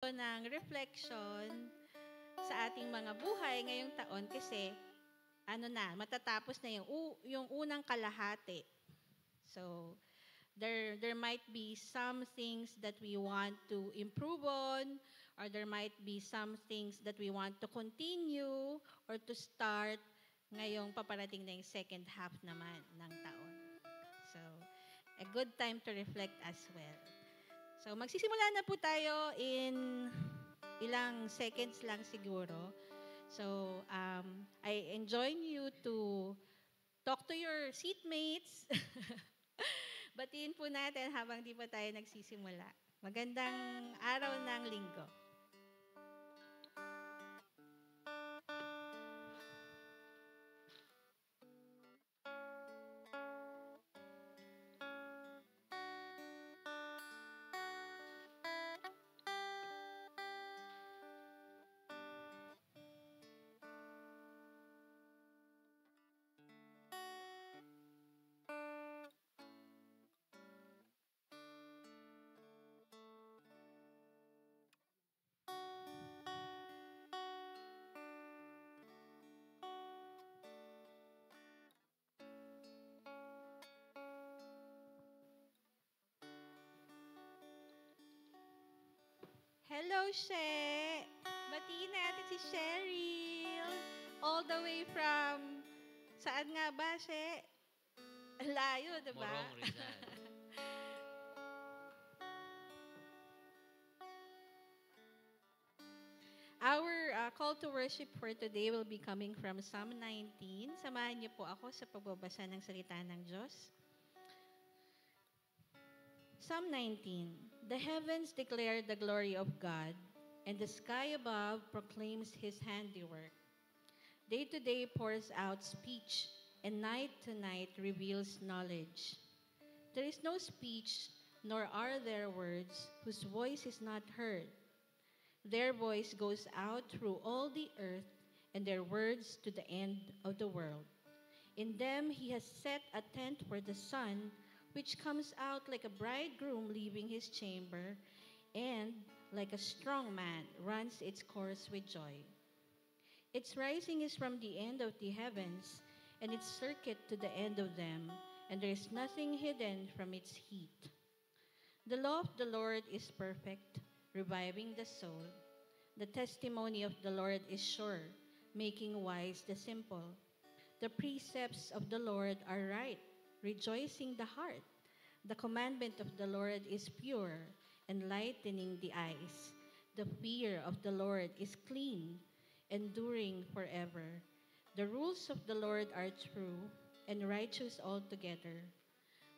po ng reflection sa ating mga buhay ngayong taon kasi matatapos na yung unang kalahati. So, there might be some things that we want to improve on, or there might be some things that we want to continue or to start ngayong paparating na yung second half naman ng taon. So, a good time to reflect as well. So, magsisimula na po tayo in ilang seconds lang siguro. So, I enjoin you to talk to your seatmates. Batiin po natin habang di pa tayo nagsisimula. Magandang araw ng linggo. Hello, She! Batiin natin si Cheryl. All the way from... Saan nga ba, She? Layo, diba? Morong Rizal. Our call to worship for today will be coming from Psalm 19. Samahan niyo po ako sa pagbabasa ng salita ng Diyos. Psalm 19. The heavens declare the glory of God, and the sky above proclaims His handiwork. Day to day pours out speech, and night to night reveals knowledge. There is no speech, nor are there words, whose voice is not heard. Their voice goes out through all the earth, and their words to the end of the world. In them He has set a tent for the sun, which comes out like a bridegroom leaving his chamber, and like a strong man runs its course with joy. Its rising is from the end of the heavens, and its circuit to the end of them, and there is nothing hidden from its heat. The law of the Lord is perfect, reviving the soul. The testimony of the Lord is sure, making wise the simple. The precepts of the Lord are right, rejoicing the heart. The commandment of the Lord is pure, enlightening the eyes. The fear of the Lord is clean, enduring forever. The rules of the Lord are true and righteous altogether.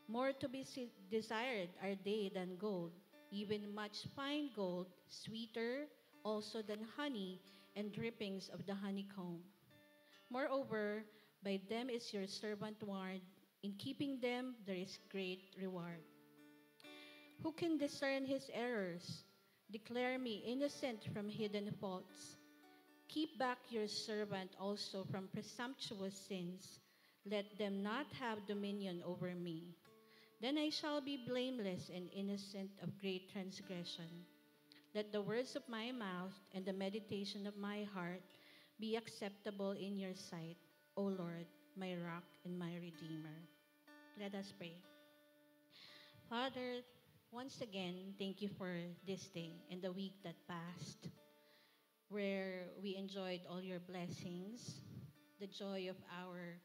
More to be desired are they than gold, even much fine gold, sweeter also than honey and drippings of the honeycomb. Moreover, by them is your servant warned. In keeping them, there is great reward. Who can discern his errors? Declare me innocent from hidden faults. Keep back your servant also from presumptuous sins. Let them not have dominion over me. Then I shall be blameless and innocent of great transgression. Let the words of my mouth and the meditation of my heart be acceptable in your sight, O Lord, my rock and my redeemer. Let us pray. Father, once again, thank you for this day and the week that passed, where we enjoyed all your blessings, the joy of our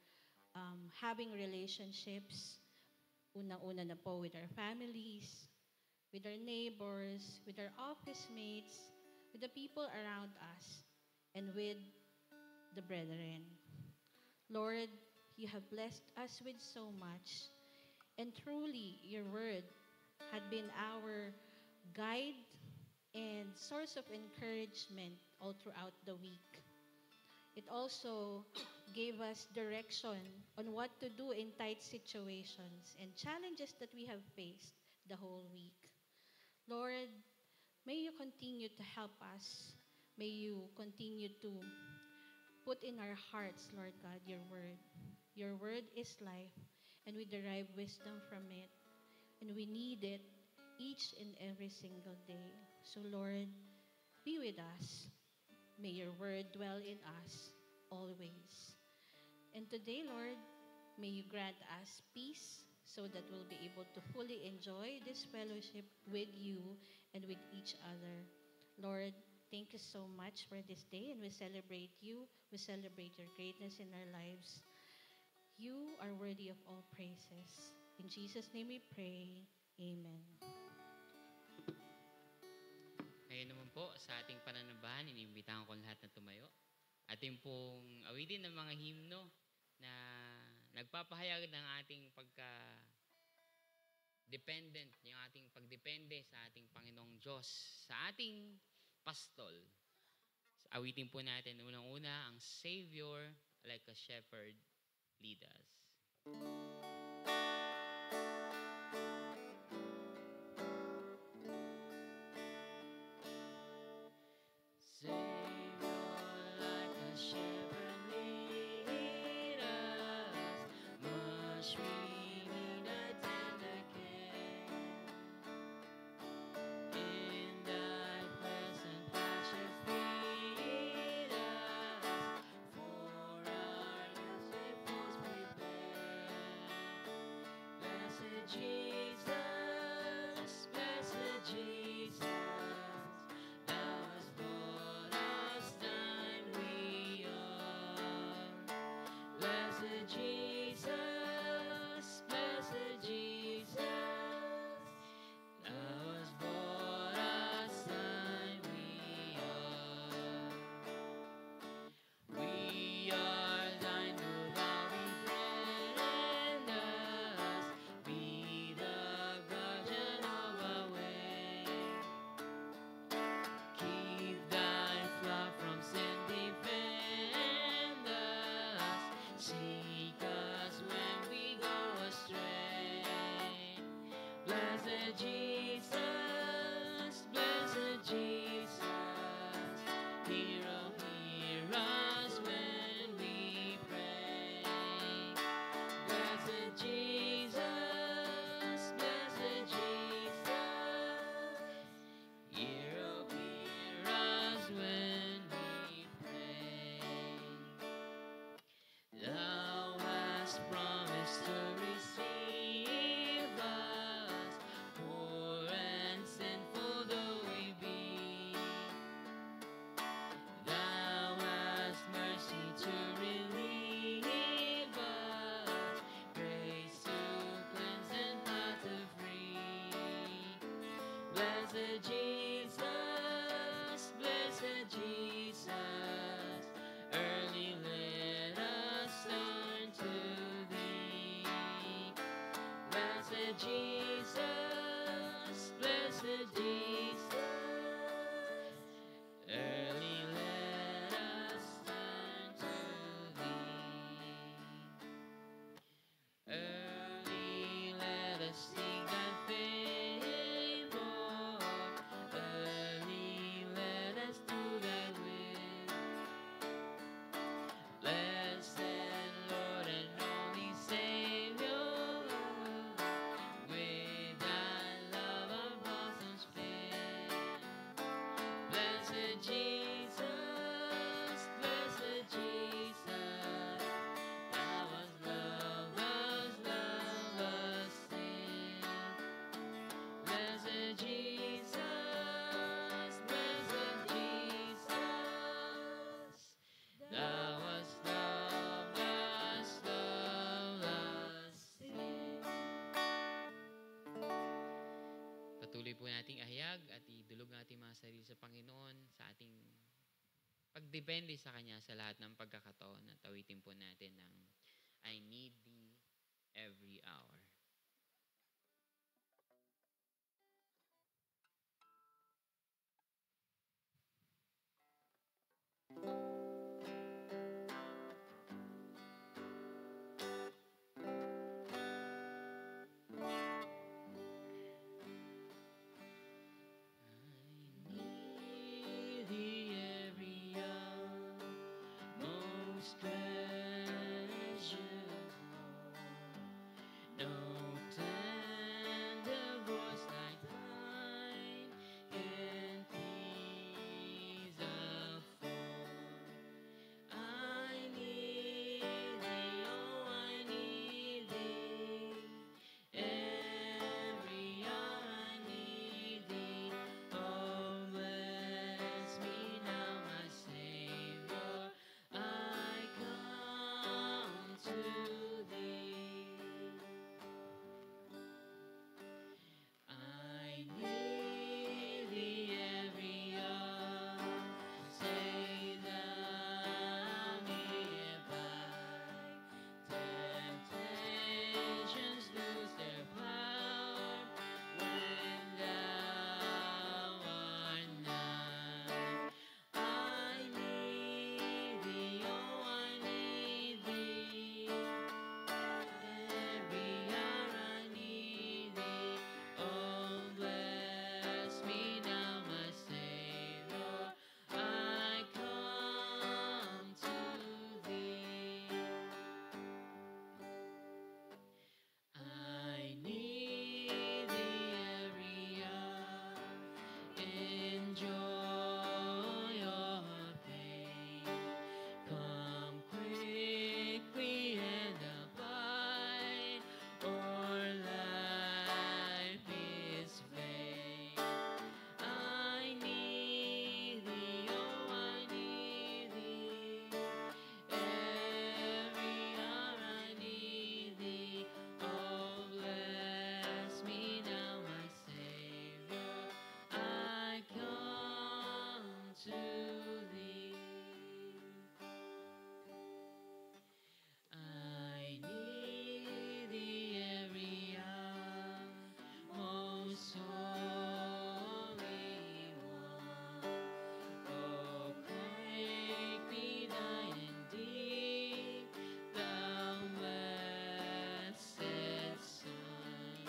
having relationships, unang-una na po with our families, with our neighbors, with our office mates, with the people around us, and with the brethren. Lord, you have blessed us with so much, and truly your word had been our guide and source of encouragement all throughout the week. It also gave us direction on what to do in tight situations and challenges that we have faced the whole week. Lord, may you continue to help us. May you continue to put in our hearts, Lord God, your word. Your word is life, and we derive wisdom from it, and we need it each and every single day. So, Lord, with us. May your word dwell in us always. And today, Lord, may you grant us peace so that we'll be able to fully enjoy this fellowship with you and with each other. Lord, thank you so much for this day, and we celebrate you. We celebrate your greatness in our lives. You are worthy of all praises. In Jesus' name we pray. Amen. Ngayon naman po, sa ating pananambahan, inimbitahan ko lahat na tumayo. Ating pong awitin ng mga himno na nagpapahayag ng ating pagka-dependent, yung ating pagdepende sa ating Panginoong Diyos, sa ating pastol. Awitin po natin unang-una ang Savior like a shepherd lead us. Patuloy po nating ahayag at idulog natin mga sarili sa Panginoon sa ating pagdepende sa Kanya sa lahat ng pagkakataon at awitin po natin ng I need Thee every hour. No to thee. I need thee every hour, most holy one. Oh, quick be thine indeed, thou blessed Son.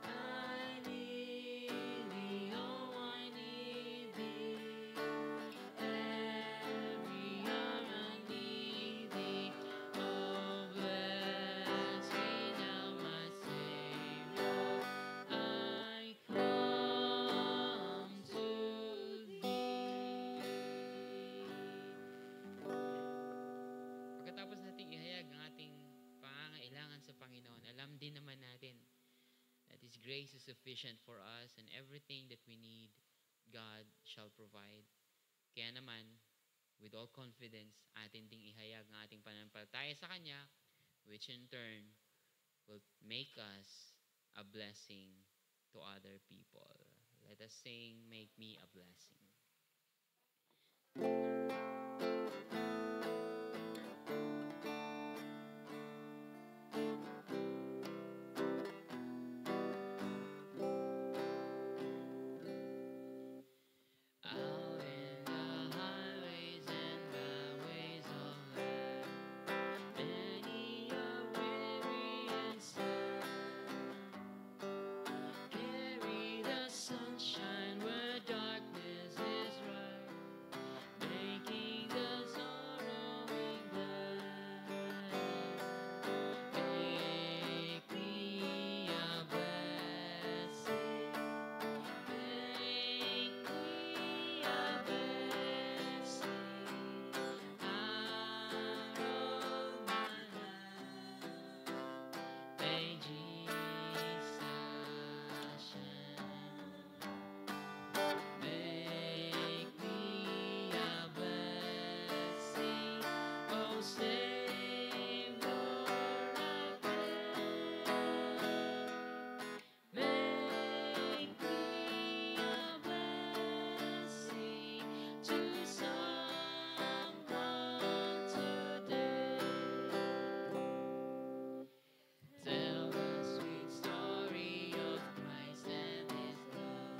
I need thee, oh, I need thee. Every hour I need thee. Oh, bless me now, my Savior. I come to thee. Pagkatapos nating ihayag ang ating pangangailangan sa Panginoon, alam din naman natin that His grace is sufficient for us and everything that we need, God shall provide. Kaya naman, with all confidence, atin ding ihayag ang ating pananampalataya sa Kanya, which in turn will make us a blessing to other people. Let us sing, Make Me a Blessing. Out in the highways and byways of life, many are weary and sad. Carry the sunshine where darkness is right, making the sorrowing glad. Make me a blessing. Make me a blessing out of my life. May Jesus shine. Make me a blessing, oh Savior, I pray. Make me a blessing to someone today. Tell the sweet story of Christ and His love.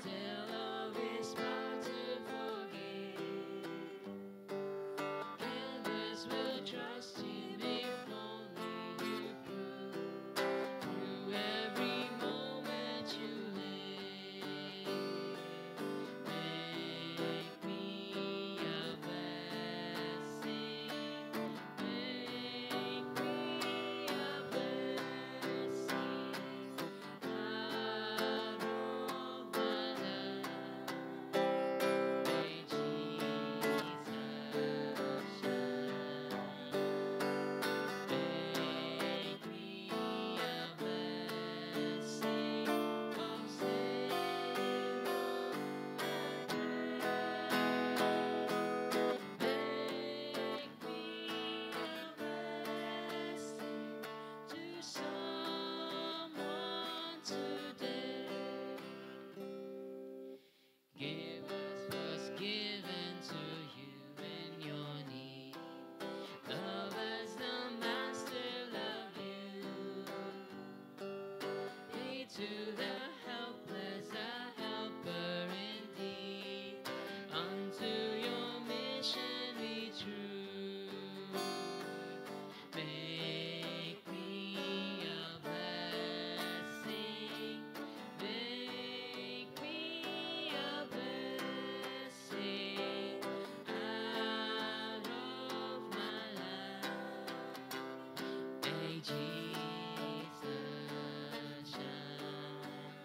Tell of His power to forgive. Others will trust Him if only you prove through every moment you live. Make me a blessing. Make me a blessing out of my life. May Jesus shine. Make me a blessing, oh Savior, I pray. Make me a blessing to someone today. Give us what's given to you in your need. Love as the Master loved you. Aid to the helpless, a helper indeed. Unto your mission be true. Make me a blessing. Make me a blessing out of my life. May Jesus shine.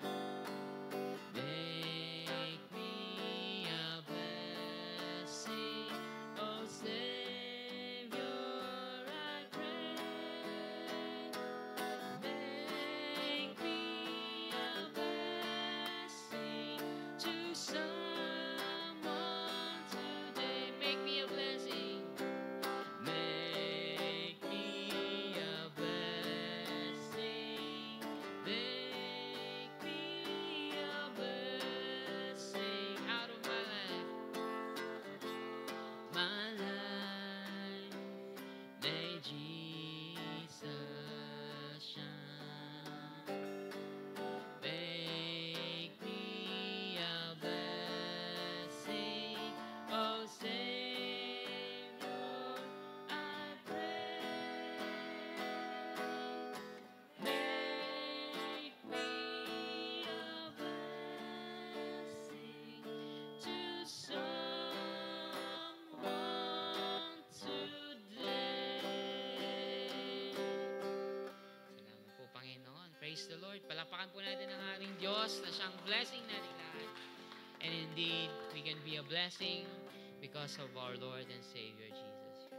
Praise the Lord. Palapakan po natin ang ating Diyos na siyang blessing natin lahat. And indeed, we can be a blessing because of our Lord and Savior, Jesus Christ.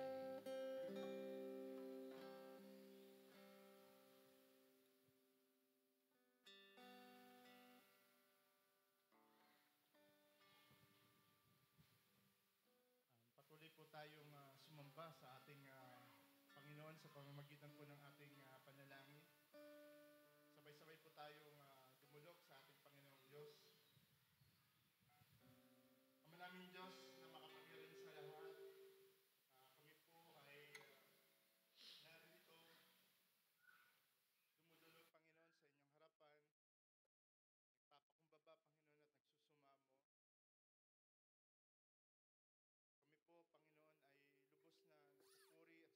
Patuloy po tayong sumamba sa ating Panginoon sa pamamagitan po ng ating panalangin. Sabay-sabay po tayong dumulog sa ating Panginoong Diyos. Ama namin Diyos na makapangyarihan sa lahat, kami po ay narito, dumudulog Panginoon sa inyong harapan, nagpapakumbaba Panginoon at nagsusumamo. Kami po, Panginoon, ay lubos na nagpupuri at sumasamba sa inyo.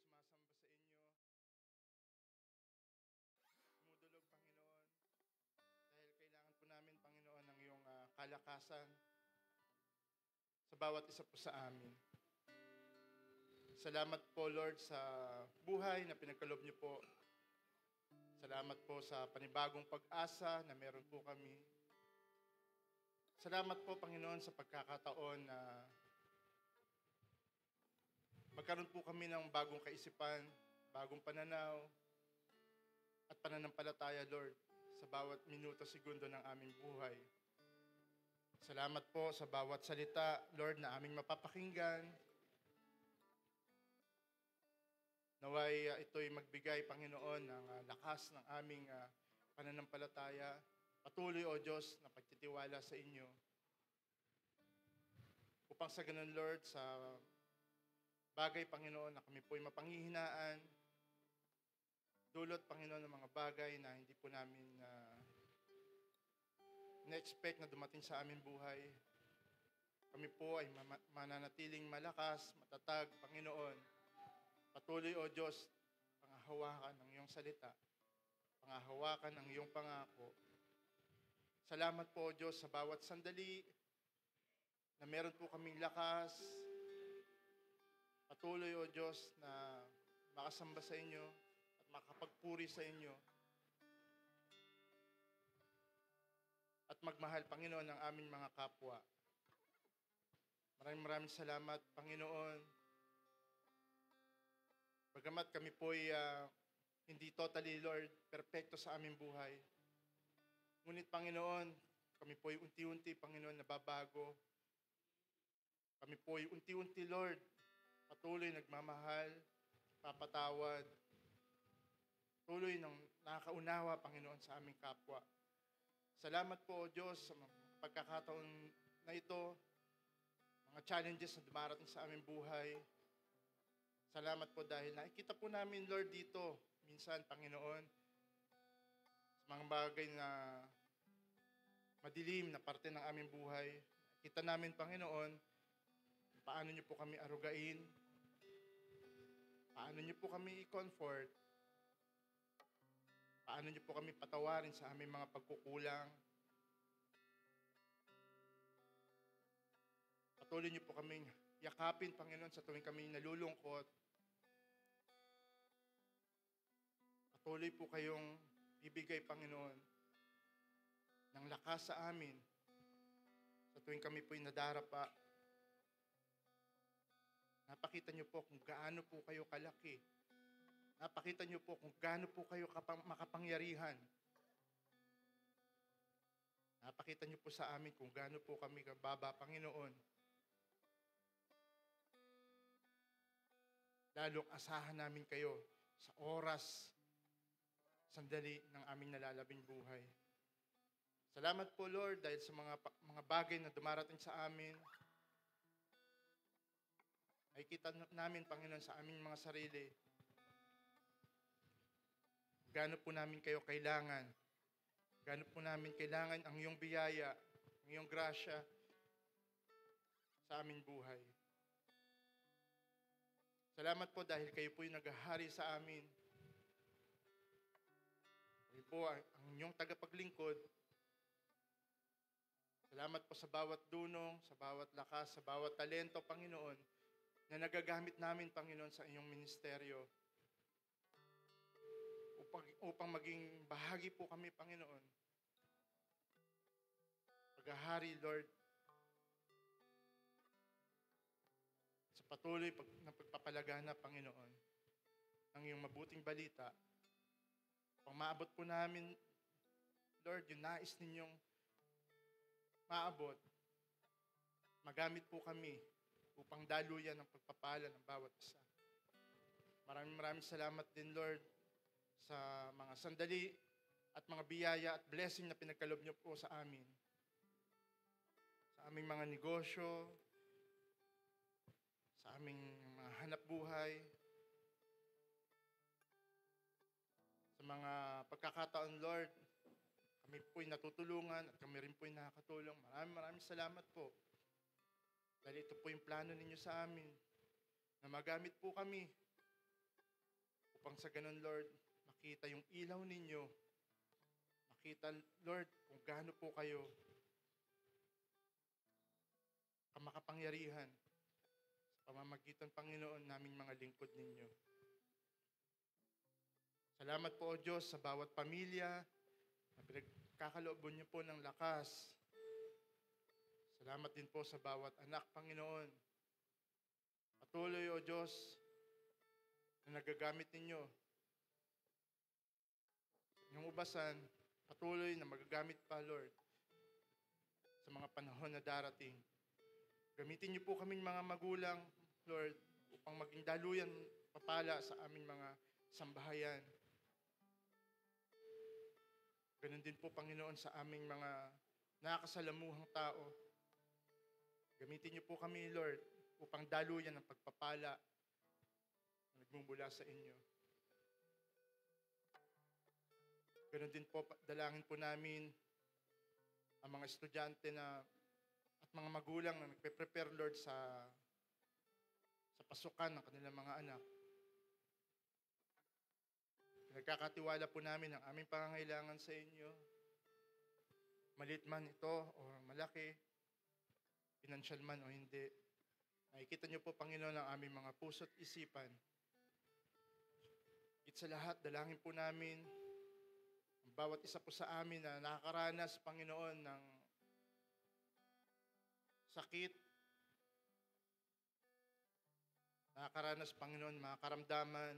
Dumudulog, Panginoon, dahil kailangan po namin, Panginoon, ng iyong kalakasan sa bawat isa po sa amin. Salamat po, Lord, sa buhay na pinagkaloob niyo po. Salamat po sa panibagong pag-asa na meron po kami. Salamat po, Panginoon, sa pagkakataon na magkaroon po kami ng bagong kaisipan, bagong pananaw, at pananampalataya, Lord, sa bawat minuto, segundo ng aming buhay. Salamat po sa bawat salita, Lord, na aming mapapakinggan. Naway ito'y magbigay, Panginoon, ng lakas ng aming pananampalataya. Patuloy, O Diyos, na pagtitiwala sa inyo. Upang sa ganun, Lord, sa bagay, Panginoon, na kami po'y mapanghihinaan, dulot, Panginoon, ng mga bagay na hindi po namin na-expect na dumating sa aming buhay. Kami po ay mananatiling malakas, matatag, Panginoon. Patuloy, O Diyos, pangahawakan ng iyong salita, pangahawakan ng iyong pangako. Salamat po, O Diyos, sa bawat sandali na meron po kaming lakas. Patuloy, O Diyos, na makasamba sa inyo at makapagpuri sa inyo. At magmahal, Panginoon, ng aming mga kapwa. Maraming salamat, Panginoon. Bagamat kami po'y hindi totally, Lord, perfecto sa aming buhay. Ngunit, Panginoon, kami po'y unti-unti, Panginoon, nababago. Kami po'y unti-unti, Lord, patuloy nagmamahal, papatawad, tuloy ng nakakaunawa, Panginoon, sa aming kapwa. Salamat po, O Diyos, sa pagkakataon na ito, mga challenges na dumarating sa aming buhay. Salamat po dahil nakikita po namin, Lord, dito, minsan, Panginoon, sa mga bagay na madilim na parte ng aming buhay. Kita namin, Panginoon, paano niyo po kami arugain, paano niyo po kami i-comfort, paano niyo po kami patawarin sa aming mga pagkukulang. Patuloy niyo po kaming yakapin, Panginoon, sa tuwing kami nalulungkot. Patuloy po kayong bibigay, Panginoon, ng lakas sa amin sa tuwing kami po'y nadarapa. Napakita niyo po kung gaano po kayo kalaki. Napakita niyo po kung gaano po kayo makapangyarihan. Napakita niyo po sa amin kung gaano po kami kababa, Panginoon. Lalong asahan namin kayo sa oras, sandali ng aming nalalabing buhay. Salamat po, Lord, dahil sa mga bagay na dumarating sa amin. Ay kita namin, Panginoon, sa aming mga sarili. Gaano po namin kayo kailangan. Gaano po namin kailangan ang iyong biyaya, ang iyong grasya sa aming buhay. Salamat po dahil kayo po'y naghahari sa amin. Kayo po ang inyong tagapaglingkod. Salamat po sa bawat dunong, sa bawat lakas, sa bawat talento, Panginoon, na nagagamit namin, Panginoon, sa inyong ministeryo. upang maging bahagi po kami, Panginoon. Paghahari, Lord, sa patuloy na pagpapalagana, Panginoon, ng iyong mabuting balita, upang maabot po namin, Lord, yung nais ninyong maabot, magamit po kami upang daluyan ang pagpapala ng bawat isa. Maraming salamat din, Lord, sa mga sandali at mga biyaya at blessing na pinagkaloob niyo po sa amin. Sa aming mga negosyo, sa aming mga hanap buhay, sa mga pagkakataon, Lord, kami po'y natutulungan at kami rin po'y nakakatulong. Maraming salamat po. Dahil ito po yung plano ninyo sa amin, na magamit po kami upang sa ganun, Lord, makita yung ilaw ninyo. Makita, Lord, kung gaano po kayo kamakapangyarihan sa pamamagitan, Panginoon, naming mga lingkod ninyo. Salamat po, O Diyos, sa bawat pamilya na pinagkakalooban niyo po ng lakas. Salamat din po sa bawat anak, Panginoon. Patuloy, O Diyos, na nagagamit ninyo. Yung ubasan, patuloy na magagamit pa, Lord, sa mga panahon na darating. Gamitin niyo po kaming mga magulang, Lord, upang maging daluyan papala sa aming mga sambahayan. Ganun din po, Panginoon, sa aming mga nakakasalamuhang tao. Gamitin niyo po kami, Lord, upang daluyan ang pagpapala na nagmumula sa inyo. Ganun din po, dalangin po namin ang mga estudyante na at mga magulang na nagpe-prepare, Lord, sa pasukan ng kanilang mga anak. Nagkakatiwala po namin ang aming pangangailangan sa inyo. Maliit man ito o malaki, pinansyal man o hindi. Nakikita niyo po, Panginoon, ang aming mga puso't isipan. At sa lahat, dalangin po namin ang bawat isa po sa amin na nakakaranas, Panginoon, ng sakit, nakakaranas, Panginoon, mga karamdaman,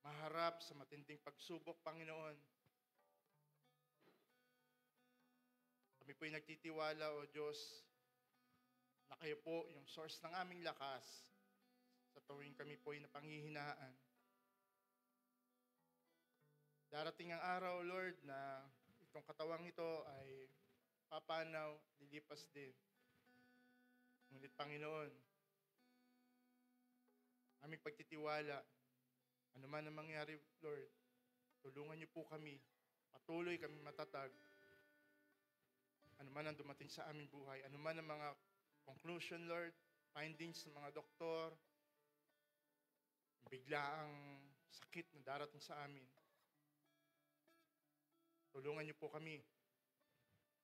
maharap sa matinding pagsubok, Panginoon. Kami po'y nagtitiwala, O Diyos, na kayo po yung source ng aming lakas sa tuwing kami po'y napanghihinaan. Darating ang araw, Lord, na itong katawang ito ay papanaw, lilipas din. Ngunit, Panginoon, aming pagtitiwala, ano man ang mangyari, Lord, tulungan niyo po kami. Patuloy kami matatag. Ano man ang dumating sa aming buhay, ano man ang mga conclusion, Lord, findings ng mga doktor, biglaang sakit na darating sa amin. Tulungan niyo po kami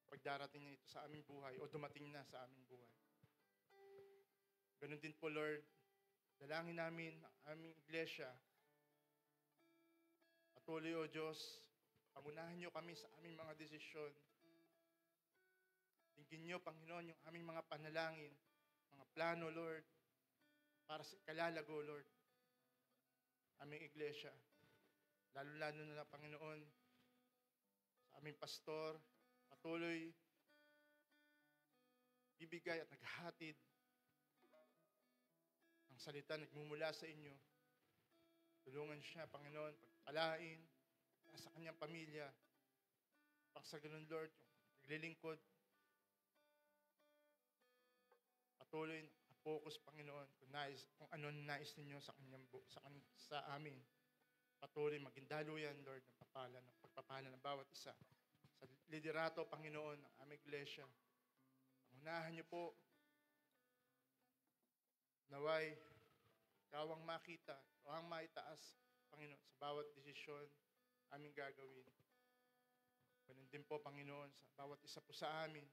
pag darating na ito sa aming buhay o dumating na sa aming buhay. Ganun din po, Lord, dalangin namin ang aming iglesia. Patuloy, O Diyos, pangunahan niyo kami sa aming mga desisyon. Tingin niyo, Panginoon, yung aming mga panalangin, mga plano, Lord, para sa kalalago, Lord, aming iglesia. Lalo-lalo na, Panginoon, sa aming pastor, patuloy bibigay at naghahatid ng salita nagmumula sa inyo. Tulungan siya, Panginoon, pagpalain sa kanyang pamilya. Pag sa ganun, Lord, yung naglilingkod, patuloy na focus, Panginoon, kung ano nais ninyo sa amin. Patuloy maging daluyan, Lord, ng pagpapala ng bawat isa. Sa liderato, Panginoon, ng aming iglesia. Pangunahan niyo po, naway, ikaw ang makita, ikaw ang maitaas, Panginoon, sa bawat desisyon aming gagawin. Ganun din po, Panginoon, sa bawat isa po sa amin.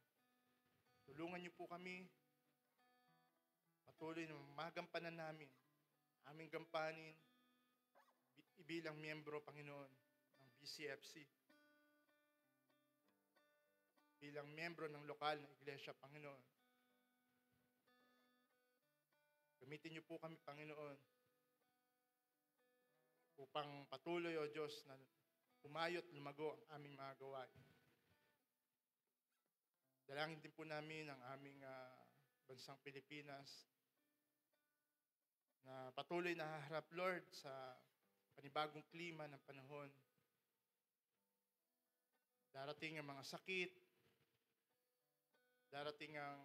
Tulungan niyo po kami, patuloy na magampanan namin, aming gampanin, ibilang miyembro, Panginoon, ng BCFC. Bilang miyembro ng lokal na iglesia, Panginoon. Gamitin niyo po kami, Panginoon, upang patuloy, O Diyos, na umayot, lumago ang aming mga gawain. Dalangin din po namin ang aming bansang Pilipinas na patuloy na haharap, Lord, sa panibagong klima ng panahon. Darating ang mga sakit, darating ang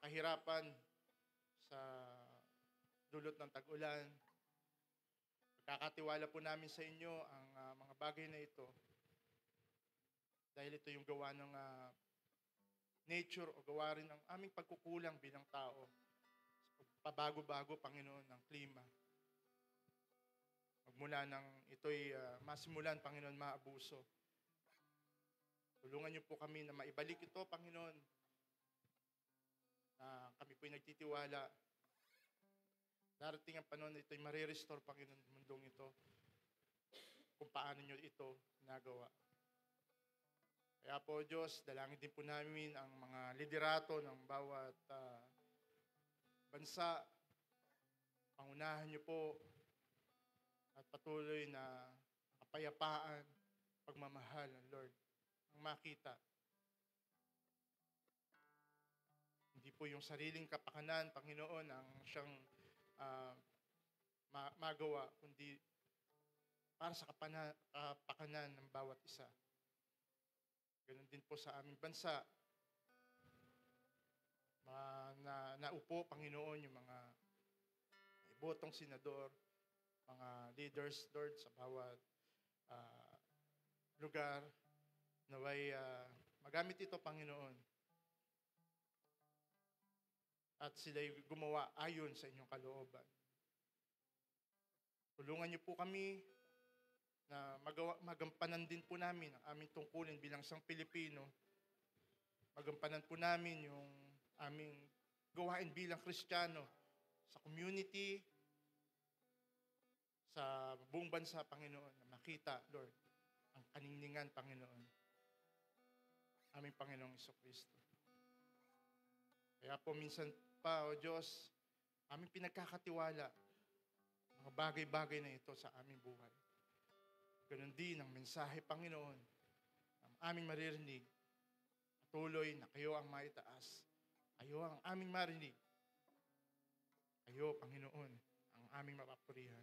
kahirapan sa dulot ng tag-ulan. Pagkakatiwala po namin sa inyo ang mga bagay na ito dahil ito yung gawa ng nature o gawa rin ng aming pagkukulang bilang tao sa pabago-bago, Panginoon, ng klima. Magmula nang ito'y masimulan, Panginoon, maabuso. Tulungan niyo po kami na maibalik ito, Panginoon, na kami po'y nagtitiwala. Darating ang panahon na ito'y marirestore, Panginoon, ng mundong ito kung paano niyo ito ginagawa. Kaya po, Diyos, dalangin din po namin ang mga liderato ng bawat bansa. Pangunahan niyo po at patuloy na kapayapaan, pagmamahal ng Lord ang makita. Hindi po yung sariling kapakanan, Panginoon, ang siyang magawa, kundi para sa kapakanan ng bawat isa. Ganon din po sa aming bansa. Naupo, Panginoon, yung mga ibotong senador, mga leaders, Lord, sa bawat lugar, naway magamit ito, Panginoon. At sila'y gumawa ayon sa inyong kalooban. Tulungan niyo po kami na magampanan din po namin ang aming tungkulin bilang isang Pilipino. Magampanan po namin yung aming gawain bilang Kristiyano sa community, sa buong bansa, Panginoon, na makita, Lord, ang kaningningan, Panginoon, aming Panginoong Jesucristo. Kaya po minsan pa, O Diyos, aming pinagkakatiwala mga bagay-bagay na ito sa aming buhay. Ganon din ang mensahe, Panginoon, ang aming maririnig. Patuloy na kayo ang maitaas. Kayo ang aming marinig. Kayo, Panginoon, ang aming mapapurihan.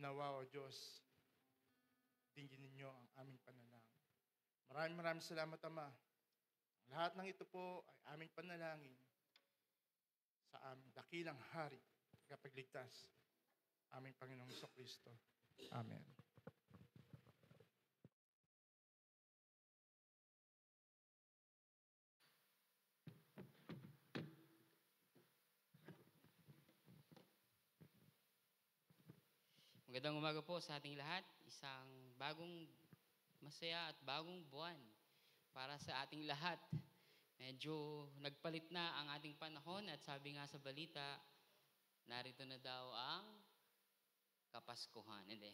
Nawa, O Diyos, dinggin ninyo ang aming panalangin. Maraming salamat, Ama. Lahat ng ito po ay aming panalangin sa aming dakilang hari, kapagligtas, aming Panginoong Jesucristo. Amen. Magandang umaga po sa ating lahat. Isang bagong masaya at bagong buwan para sa ating lahat. Medyo nagpalit na ang ating panahon at sabi nga sa balita, narito na daw ang Kapaskuhan. Hindi.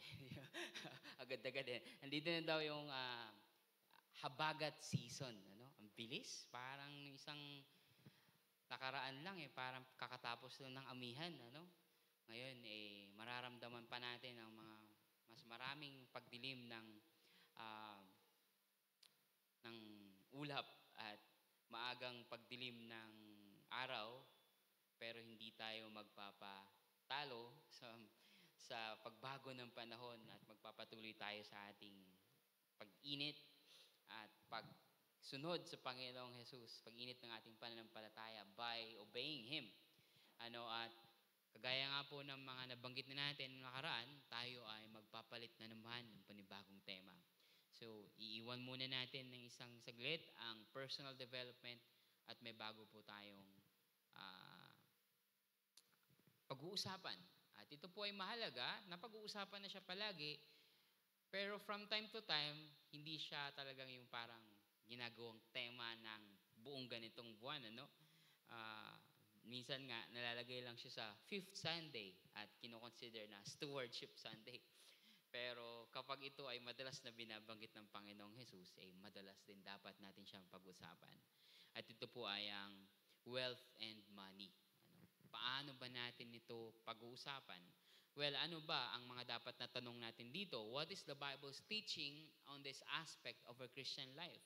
Agad-agad eh. Nandito na daw yung habagat season. Ano? Ang bilis. Parang isang nakaraan lang eh. Parang kakatapos lang ng amihan. Ano? Ngayon eh, mararamdaman pa natin ang mga mas maraming pagdilim ng ulap at maagang pagdilim ng araw, pero hindi tayo magpapatalo sa pagbago ng panahon at magpapatuloy tayo sa ating pag-init at pagsunod sa Panginoong Jesus, pag-init ng ating pananampalataya by obeying Him. At kagaya nga po ng mga nabanggit na natin noong nakaraan, tayo ay magpapalit na naman ng panibagong tema. So, iiwan muna natin ng isang saglit ang personal development at may bago po tayong pag-uusapan. At ito po ay mahalaga, napag-uusapan na siya palagi, pero from time to time, hindi siya talagang yung parang ginagawang tema ng buong ganitong buwan. minsan nga, nalalagay lang siya sa fifth Sunday at kinoconsider na stewardship Sunday. Pero kapag ito ay madalas na binabanggit ng Panginoong Jesus, ay madalas din dapat natin siyang pag-usapan. At ito po ay ang wealth and money. Paano ba natin ito pag-uusapan? Well, ano ba ang mga dapat na tanong natin dito? What is the Bible's teaching on this aspect of our Christian life?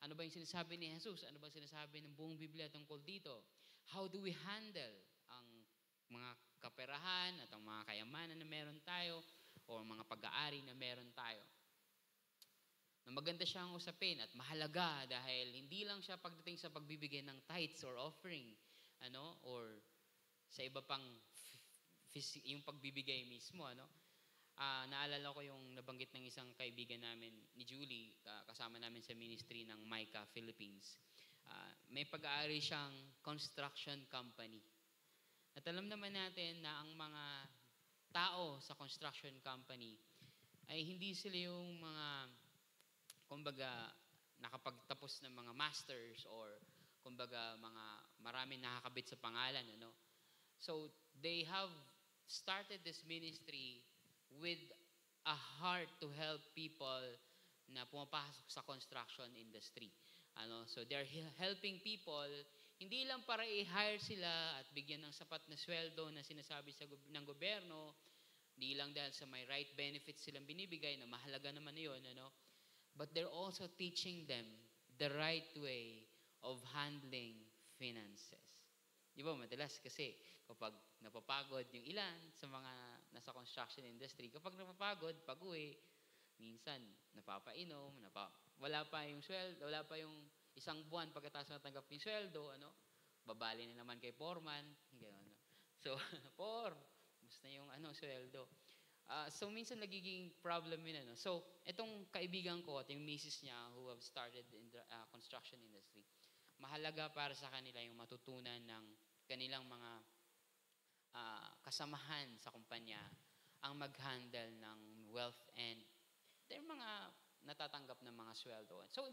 Ano ba yung sinasabi ni Jesus? Ano ba yung sinasabi ng buong Biblia tungkol dito? How do we handle ang mga kaperahan at ang mga kayamanan na meron tayo o mga pag-aari na meron tayo? Na maganda siyang usapin at mahalaga dahil hindi lang siya pagdating sa pagbibigay ng tithes or offering, or sa iba pang yung pagbibigay mismo, naalala ko yung nabanggit ng isang kaibigan namin ni Julie, kasama namin sa ministry ng Micah Philippines. May pag-aari siyang construction company. At alam naman natin na ang mga tao sa construction company ay hindi sila yung mga, kumbaga, nakapagtapos ng mga masters or kumbaga marami nakakabit sa pangalan, So they have started this ministry with a heart to help people na pumapasok sa construction industry. So they're helping people hindi lang para i-hire sila at bigyan ng sapat na sweldo na sinasabi ng gobyerno, hindi lang dahil sa may right benefits silang binibigay na mahalaga naman 'yon, but they're also teaching them the right way of handling finances. Di ba madalas kasi kapag napapagod yung ilan sa mga nasa construction industry, kapag napapagod, pag-uwi, minsan napapainom, wala pa yung sweldo, wala pa yung isang buwan pagkatapos natanggap yung sweldo, babali na naman kay foreman, gano'n. So, gusto yung sweldo. So, minsan nagiging problem yun, So, itong kaibigan ko at yung misis niya who have started in the construction industry, mahalaga para sa kanila yung matutunan ng kanilang mga kasamahan sa kumpanya ang mag-handle ng wealth and their mga natatanggap ng mga sweldo. So,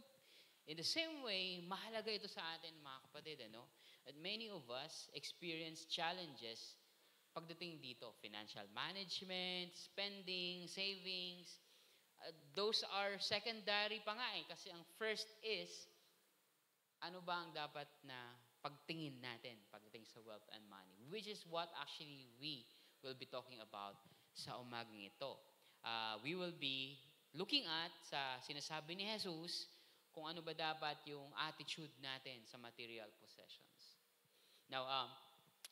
in the same way, mahalaga ito sa atin mga kapatid, And many of us experience challenges pagdating dito. Financial management, spending, savings. Those are secondary pa nga kasi ang first is, ano ba ang dapat na pagtingin natin pagdating sa wealth and money, which is what actually we will be talking about sa umagang ito. We will be looking at sa sinasabi ni Jesus kung ano ba dapat yung attitude natin sa material possessions. Now,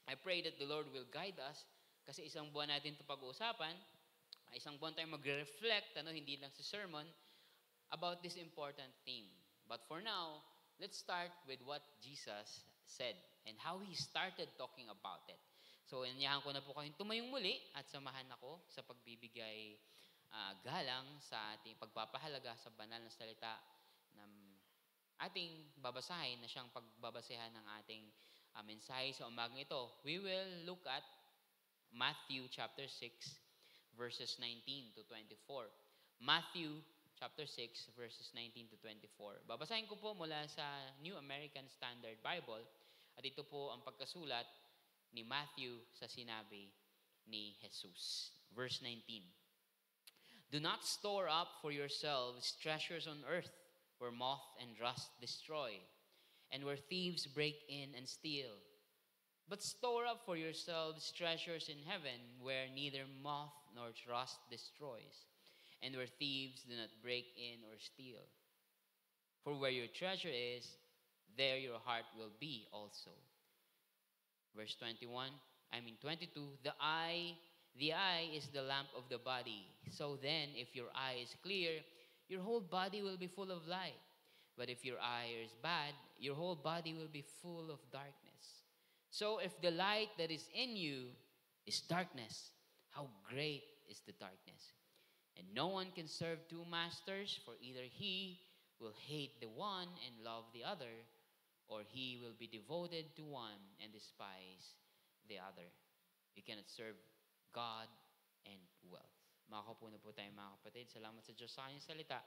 I pray that the Lord will guide us kasi isang buwan natin ito pag-uusapan, isang buwan tayong mag-reflect, hindi lang sa sermon, about this important theme. But for now, let's start with what Jesus said and how He started talking about it. So, inyahan ko na po kayong tumayong muli at samahan ako sa pagbibigay galang sa ating pagpapahalaga sa banal na salita ng ating babasahin na siyang pagbabasehan ng ating mensahe sa umagang ito. We will look at Matthew chapter 6 verses 19 to 24. Matthew chapter 6 verses 19 to 24. Babasahin ko po mula sa New American Standard Bible at ito po ang pagkasulat ni Matthew sa sinabi ni Jesus. Verse 19. Do not store up for yourselves treasures on earth where moth and rust destroy and where thieves break in and steal. But store up for yourselves treasures in heaven where neither moth nor rust destroys and where thieves do not break in or steal. For where your treasure is, there your heart will be also. Verse 22, the eye is the lamp of the body. So then, if your eye is clear, your whole body will be full of light. But if your eye is bad, your whole body will be full of darkness. So if the light that is in you is darkness, how great is the darkness? And no one can serve two masters, for either he will hate the one and love the other, or he will be devoted to one and despise the other. You cannot serve God and wealth. Makakaupo na po tayo mga kapatid. Salamat sa Diyos sa kanyang salita.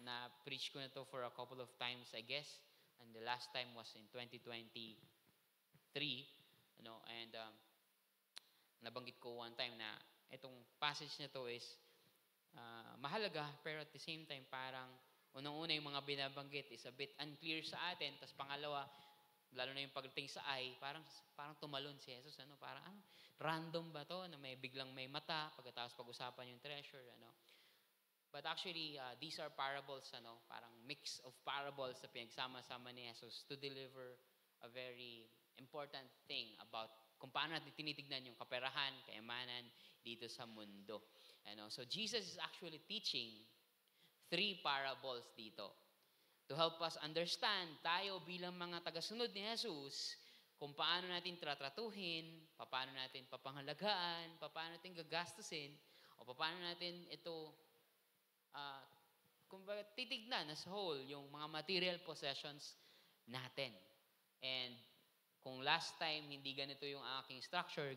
Na-preach ko na to for a couple of times, I guess. And the last time was in 2024. 3. And nabanggit ko one time na itong passage na to is mahalaga, pero at the same time, parang unang-una yung mga binabanggit is a bit unclear sa atin. Tapos pangalawa, lalo na yung pagdating sa eye, parang tumalon si Jesus. Parang random ba to na biglang may mata pagkatapos pag-usapan yung treasure. But actually, these are parables, parang mix of parables na pinagsama-sama ni Jesus to deliver a very important thing about kung paano natin tinitignan yung kaperahan, kayamanan dito sa mundo. So Jesus is actually teaching 3 parables dito to help us understand tayo bilang mga tagasunod ni Jesus kung paano natin tratratuhin, paano natin papangalagaan, paano natin gagastusin, o paano natin ito kumbaga titignan as whole yung mga material possessions natin. And kung last time hindi ganito yung aking structure,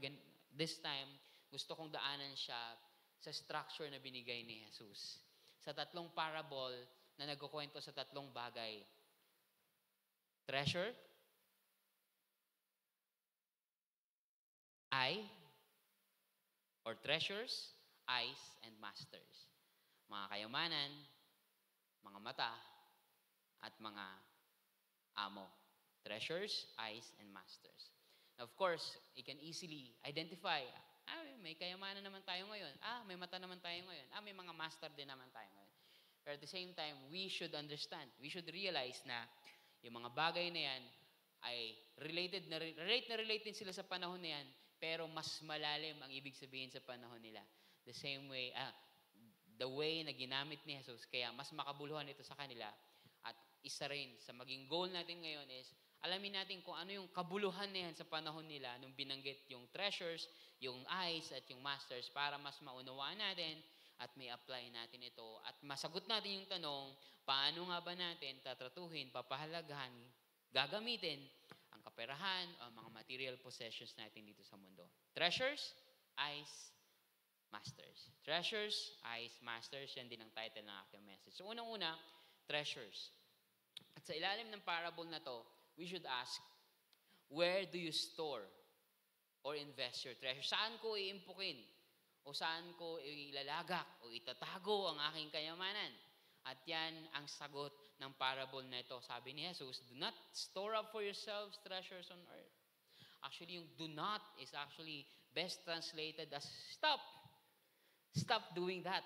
this time gusto kong daanan siya sa structure na binigay ni Jesus. Sa 3 parable na nagkukwento sa 3 bagay. Treasure, eye, or treasures, eyes, and masters. Mga kayamanan, mga mata, at mga amo. Treasures, eyes, and masters. Now, of course, you can easily identify, may kayamanan naman tayo ngayon. May mata naman tayo ngayon. May mga master din naman tayo ngayon. Pero at the same time, we should understand, we should realize na yung mga bagay na yan ay relate na relate din sila sa panahon na yan, pero mas malalim ang ibig sabihin sa panahon nila. The same way, the way na ginamit ni Jesus, kaya mas makabuluhan ito sa kanila. At isa rin sa maging goal natin ngayon is, alamin natin kung ano yung kabuluhan na yan sa panahon nila nung binanggit yung treasures, yung eyes, at yung masters para mas maunawaan natin at may apply natin ito. At masagot natin yung tanong, paano nga ba natin tatratuhin, papahalagahan, gagamitin ang kaperahan o mga material possessions natin dito sa mundo. Treasures, eyes, masters. Treasures, eyes, masters. Yan din ang title ng aking message. So unang-una, treasures. At sa ilalim ng parable na to, we should ask, where do you store or invest your treasure? Saan ko iimpukin? O saan ko ilalagak o itatago ang aking kayamanan? At yan ang sagot ng parable na ito. Sabi ni Jesus, do not store up for yourselves treasures on earth. Actually, yung do not is actually best translated as stop. Stop doing that.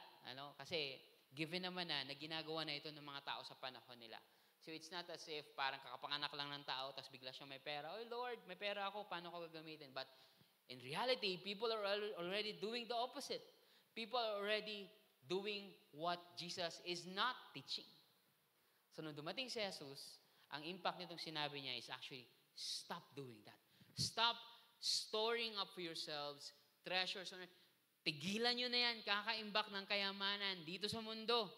Kasi given naman na ginagawa na ito ng mga tao sa panahon nila. So it's not as if parang kakapanganak lang ng tao tapos bigla siyang may pera. Oh Lord, may pera ako, paano ko gagamitin? But in reality, people are already doing the opposite. People are already doing what Jesus is not teaching. So nung dumating si Jesus, ang impact nitong sinabi niya is actually, stop doing that. Stop storing up for yourselves treasures on earth. Tigilan nyo na yan, kakaimbak ng kayamanan dito sa mundo.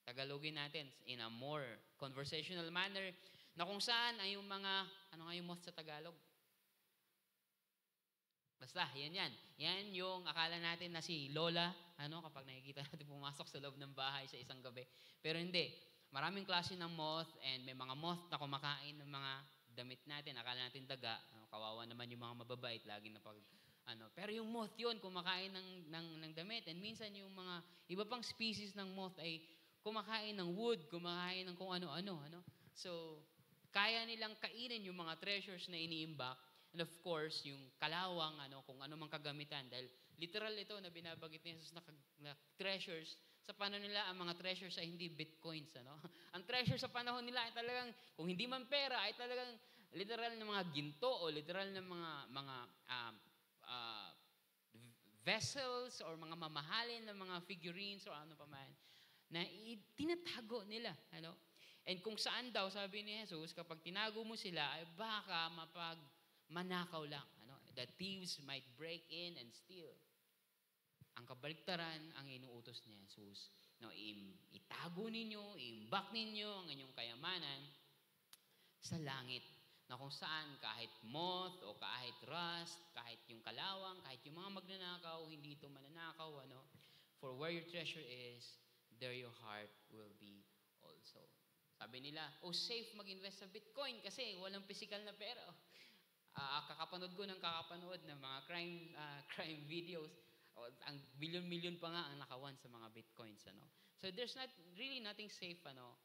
Tagalogin natin in a more conversational manner na kung saan ay yung mga, ano nga yung moth sa Tagalog? Basta, yan. Yan yung akala natin na si Lola, kapag nakikita natin pumasok sa loob ng bahay sa isang gabi. Pero hindi. Maraming klase ng moth and may mga moth na kumakain ng mga damit natin. Akala natin daga. Kawawa naman yung mga mababait, lagi na pero yung moth yun, kumakain ng damit. And minsan yung mga iba pang species ng moth ay kumakain ng wood, kumakain ng kung ano-ano. So, kaya nilang kainin yung mga treasures na iniimbak. And of course, yung kalawang, kung ano mang kagamitan. Dahil literal ito na binabagit ni Jesus na treasures. Sa panahon nila, ang mga treasures ay hindi bitcoins. Ang treasure sa panahon nila ay talagang, kung hindi man pera, ay talagang literal na mga ginto o literal na mga vessels or mga mamahalin na mga figurines or ano pa man na tinatago nila. And kung saan daw, sabi ni Jesus, kapag tinago mo sila, ay baka manakaw lang. The thieves might break in and steal. Ang kabaliktaran ang inuutos ni Jesus. Itago ninyo, iimbak ninyo ang inyong kayamanan sa langit. Na kung saan kahit moth o kahit rust, kahit yung kalawang, kahit yung mga magnanakaw, hindi ito mananakaw. For where your treasure is, there your heart will be also. Sabi nila, safe mag-invest sa Bitcoin kasi walang physical na pera. kakapanood ko ng kakapanood ng mga crime videos. Ang million-million pa nga ang nakawan sa mga bitcoins, ano. So there's not really nothing safe, ano,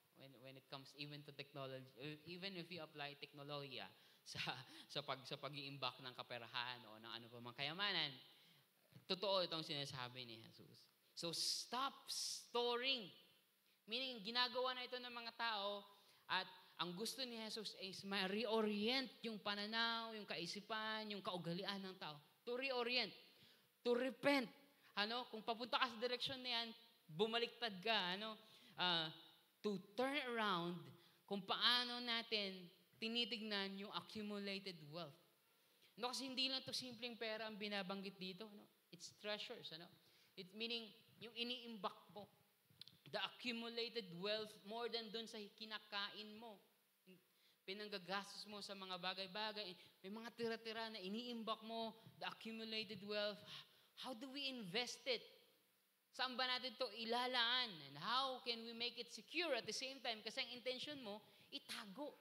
when it comes even to technology, even if you apply teknolohiya sa sa pag-iimbak ng kaperahan o ng ano pa mang kayamanan. Totoo itong sinasabi ni Jesus. So stop storing. Meaning ginagawa na ito ng mga tao at ang gusto ni Jesus is ma-reorient yung pananaw, yung kaisipan, yung kaugalian ng tao. To reorient. To repent. Ano? Kung papunta ka sa direksyon na yan, bumaliktad ka. Ano? To turn around kung paano natin tinitignan yung accumulated wealth. No, kasi hindi lang to simpleng pera ang binabanggit dito. No? It's treasures. Ano? It meaning, yung iniimbak mo, the accumulated wealth more than dun sa kinakain mo. Pinanggagastos mo sa mga bagay-bagay. May mga tira-tira na iniimbak mo, the accumulated wealth. How do we invest it? Saan ba natin to ilalaan? And how can we make it secure at the same time? Kasi ang intention mo, itago.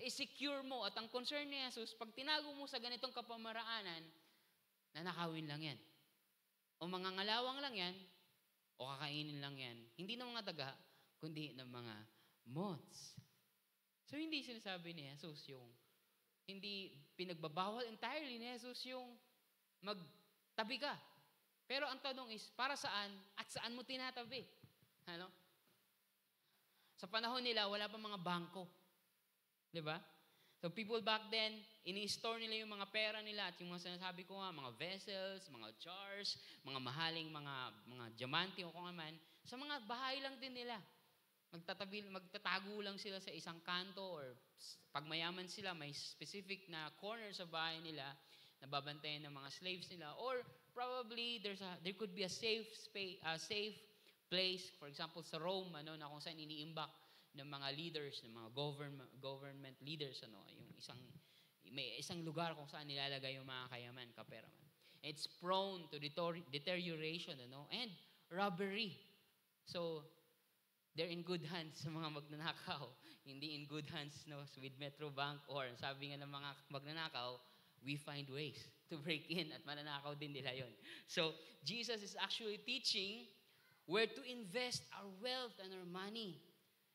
I-secure mo. At ang concern ni Jesus, pag tinago mo sa ganitong kapamaraanan, nanakawin lang yan. O mangangalawang lang yan, o kakainin lang yan. Hindi ng mga daga, kundi ng mga moths. So, hindi sinasabi ni Jesus yung, hindi pinagbabawal entirely ni Jesus yung magtabi ka. Pero ang tanong is, para saan at saan mo tinatabi? Ano? Sa panahon nila, wala pa mga bangko. Diba? So people back then, ini-store nila yung mga pera nila at yung mga sinasabi ko nga, mga vessels, mga jars, mga mahaling mga diamante o kung man, sa mga bahay lang din nila. Magtatago lang sila sa isang kanto or pag mayaman sila, may specific na corner sa bahay nila na babantayan ng mga slaves nila or probably there could be a safe place, for example sa Rome, ano, na kung saan iniimbak ng mga leaders, ng mga government leaders, ano, yung may isang lugar kung saan nilalagay yung mga kayaman, kaperaman. It's prone to deterioration, ano, and robbery. So, they're in good hands sa mga magnanakaw, hindi in good hands, no, with Metro Bank or sabi nga ng mga magnanakaw, we find ways to break in at mananakaw din nila yon. So, Jesus is actually teaching where to invest our wealth and our money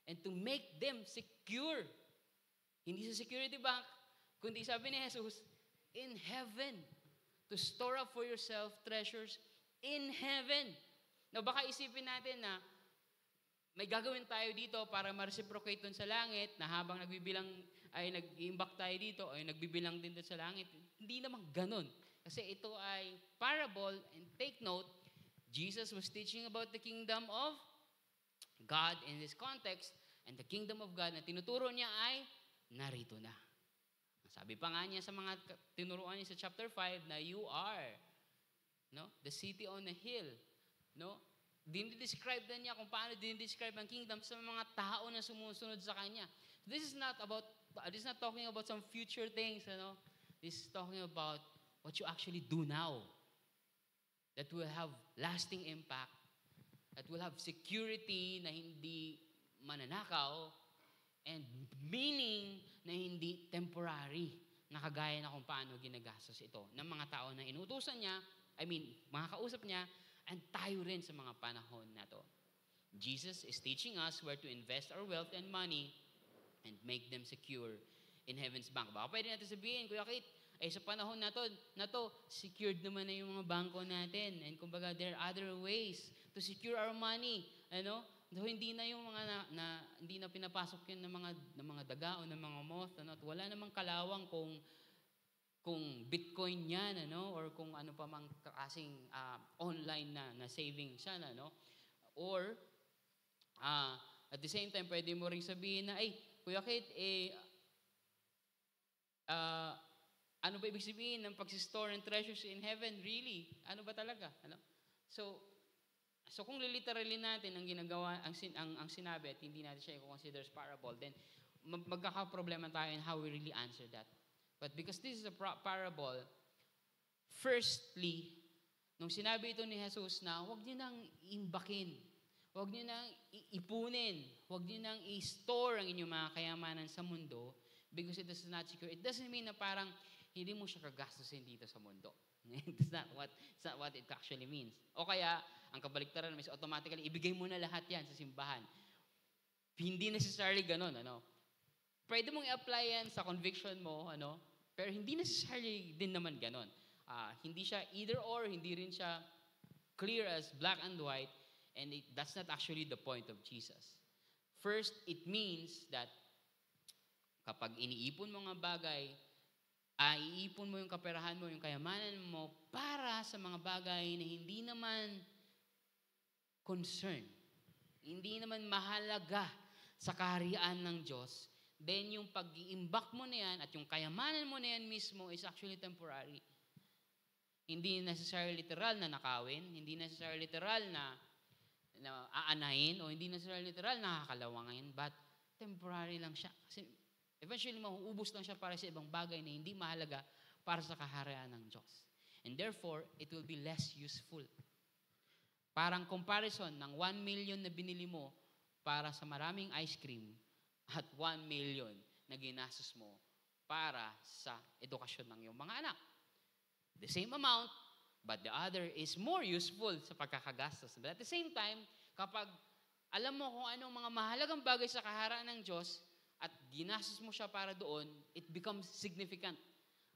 and to make them secure. Hindi sa security bank, kundi sabi ni Jesus, in heaven. To store up for yourself treasures in heaven. Now, baka isipin natin na may gagawin tayo dito para ma-reciprocate dun sa langit na habang nag-iimbak tayo dito ay nagbibilang din dun sa langit. Hindi naman ganun. Kasi ito ay parable and take note, Jesus was teaching about the kingdom of God in this context and the kingdom of God na tinuturo niya ay narito na. Sabi pa nga niya sa mga tinuruan niya sa chapter 5 na you are, no, the city on a hill, no? Dinidescribe na niya kung paano dinidescribe ang kingdom sa mga tao na sumusunod sa kanya. This is not talking about some future things, ano? This is talking about what you actually do now that will have lasting impact, that will have security na hindi mananakaw, and meaning na hindi temporary, na kagaya na kung paano ginagastos ito ng mga tao na inutusan niya, mga kausap niya, and tayo rin sa mga panahon na to. Jesus is teaching us where to invest our wealth and money and make them secure in heaven's bank. Baka pwede natin sabihin, Kuya Kit, sa panahon na to, secured naman na yung mga bangko natin. And kumbaga, there are other ways to secure our money. Ano? So, hindi na yung mga hindi na pinapasok yun ng mga daga o ng mga moth. Ano? At wala namang kalawang kung Bitcoin yan, ano? Or kung ano pa mang kasing online na savings yan, ano? Or, at the same time, pwede mo rin sabihin na, Kuya Kit, ano ba ibig sabihin ng pag-store and treasures in heaven? Really? Ano ba talaga? Ano? So kung literally natin ang ginagawa, ang sinabi at hindi natin siya i-consider as parable, then magkakaproblema tayo in how we really answer that. But because this is a parable, firstly, nung sinabi ito ni Jesus na huwag niyo nang imbakin, huwag niyo nang ipunin, huwag niyo nang i-store ang inyong mga kayamanan sa mundo, because it is not secure, it doesn't mean na parang hindi mo siya kagastusin dito sa mundo. It's not what it actually means. O kaya, ang kabaliktaran is automatically, ibigay mo na lahat yan sa simbahan. Hindi necessarily ganun, ano? Pwede mong i-apply yan sa conviction mo, ano? Pero hindi necessarily din naman ganun. Hindi siya either or, hindi rin siya clear as black and white, and that's not actually the point of Jesus. First, it means that kapag iniipon mo nga bagay, iipon mo yung kaperahan mo, yung kayamanan mo para sa mga bagay na hindi naman concern, hindi naman mahalaga sa kaharian ng Diyos, then yung pag-iimbak mo na yan at yung kayamanan mo na yan mismo is actually temporary. Hindi necessarily literal na nakawin, hindi necessarily literal na aanahin, o hindi necessarily literal na kakalawangin, but temporary lang siya. Kasi eventually, mauubos lang siya para sa ibang bagay na hindi mahalaga para sa kaharian ng Diyos. And therefore, it will be less useful. Parang comparison ng 1 million na binili mo para sa maraming ice cream at 1 million na ginastos mo para sa edukasyon ng iyong mga anak. The same amount, but the other is more useful sa pagkakagastos. But at the same time, kapag alam mo kung anong mga mahalagang bagay sa kaharian ng Diyos at ginastos mo siya para doon, it becomes significant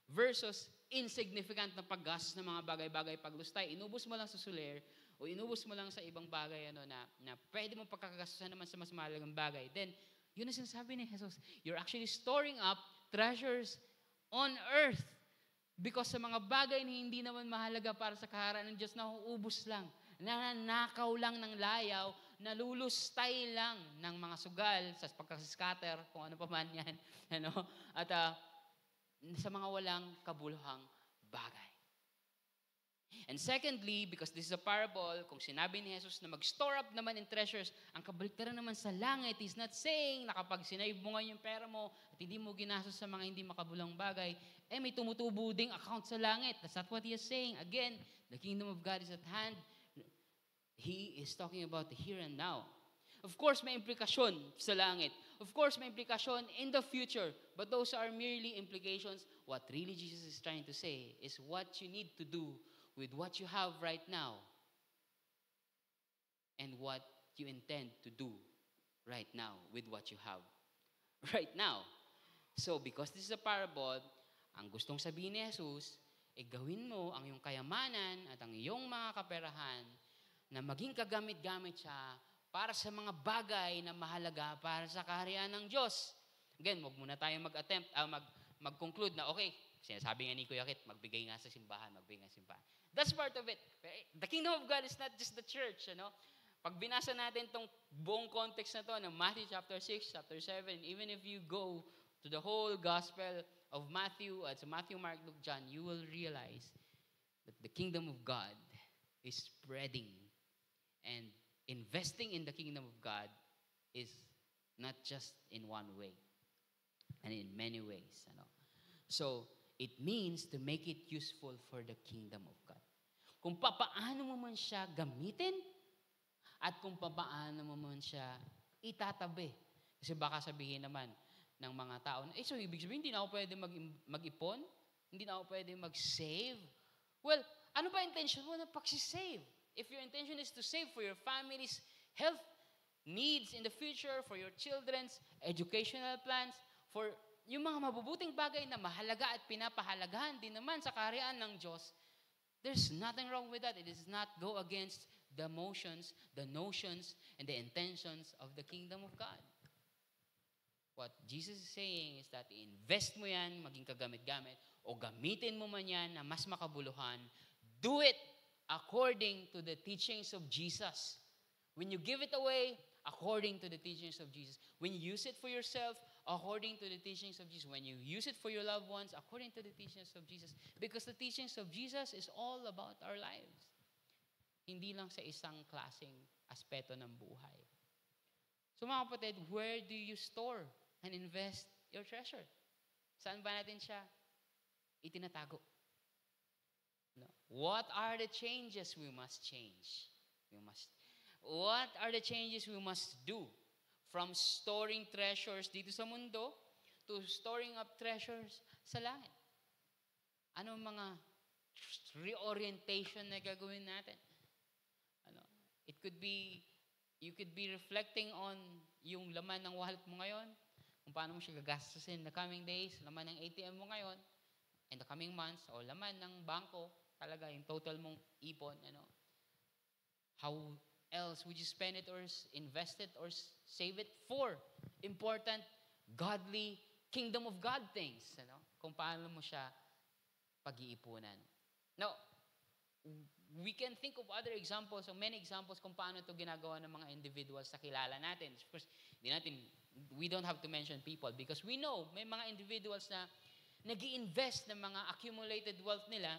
versus insignificant na paggastos ng mga bagay-bagay paglustay. Inubos mo lang sa suler o inubos mo lang sa ibang bagay na pwede mo pagkakagastusan naman sa mas mahalagang bagay. Then, yun ang sinasabi ni Jesus. You're actually storing up treasures on earth because sa mga bagay na hindi naman mahalaga para sa kaharian ng Diyos, nauubos lang, nananakaw lang ng layaw, nalulustay lang ng mga sugal sa pagkascatter, kung ano pa man yan, ano? At sa mga walang kabuluhang bagay. And secondly, because this is a parable, kung sinabi ni Jesus na mag-store up naman in treasures, ang kabaliktaran naman sa langit is not saying na kapag sinave mo nga yung pera mo at hindi mo ginastos sa mga hindi makabulang bagay, may tumutubo ding account sa langit. That's not what he is saying. Again, the kingdom of God is at hand. He is talking about the here and now. Of course, may implikasyon sa langit. Of course, may implikasyon in the future. But those are merely implications. What really Jesus is trying to say is what you need to do with what you have right now and what you intend to do right now with what you have right now. So, because this is a parable, ang gustong sabihin ni Jesus, gawin mo ang iyong kayamanan at ang iyong mga kaperahan na maging kagamit-gamit siya para sa mga bagay na mahalaga para sa kaharian ng Diyos. Again, wag muna tayo mag-conclude na, okay, sinasabi nga ni Kuya Kit, magbigay nga sa simbahan, magbigay nga sa simbahan. That's part of it. The kingdom of God is not just the church, ano? Pag binasa natin tong buong context na to, ng Matthew chapter 6, chapter 7, even if you go to the whole gospel of Matthew, at Matthew, Mark, Luke, John, you will realize that the kingdom of God is spreading, and investing in the kingdom of God is not just in one way, and in many ways. Ano? So, it means to make it useful for the kingdom of God. Kung paano mo man siya gamitin, at kung paano mo man siya itatabi. Kasi baka sabihin naman ng mga tao, so ibig sabihin, hindi na ako pwede mag-ipon? Hindi na ako pwede mag-save? Well, ano ba intention mo na pagsisave? If your intention is to save for your family's health needs in the future, for your children's educational plans, for yung mga mabubuting bagay na mahalaga at pinapahalagahan din naman sa kaharian ng Diyos, there's nothing wrong with that. It does not go against the motions, the notions, and the intentions of the kingdom of God. What Jesus is saying is that invest mo yan, maging kagamit-gamit, o gamitin mo man yan na mas makabuluhan, do it according to the teachings of Jesus. When you give it away, according to the teachings of Jesus. When you use it for yourself, according to the teachings of Jesus. When you use it for your loved ones, according to the teachings of Jesus. Because the teachings of Jesus is all about our lives. Hindi lang sa isang klaseng aspeto ng buhay. So mga kapatid, where do you store and invest your treasure? Saan ba natin siya itinatago? No. What are the changes we must change? What are the changes we must do from storing treasures dito sa mundo to storing up treasures sa langit. Ano mga reorientation na gagawin natin? Ano, it could be, you could be reflecting on yung laman ng wallet mo ngayon, kung paano mo siya gagastusin in the coming days, laman ng ATM mo ngayon, in the coming months, o laman ng bangko, talaga yung total mong ipon, how else would you spend it or invest it or save it for important, godly, kingdom of God things, kung paano mo siya pag-iipunan. Now, we can think of other examples, so many examples kung paano ito ginagawa ng mga individuals sa kilala natin. Of course, we don't have to mention people because we know may mga individuals na nag-i-invest ng mga accumulated wealth nila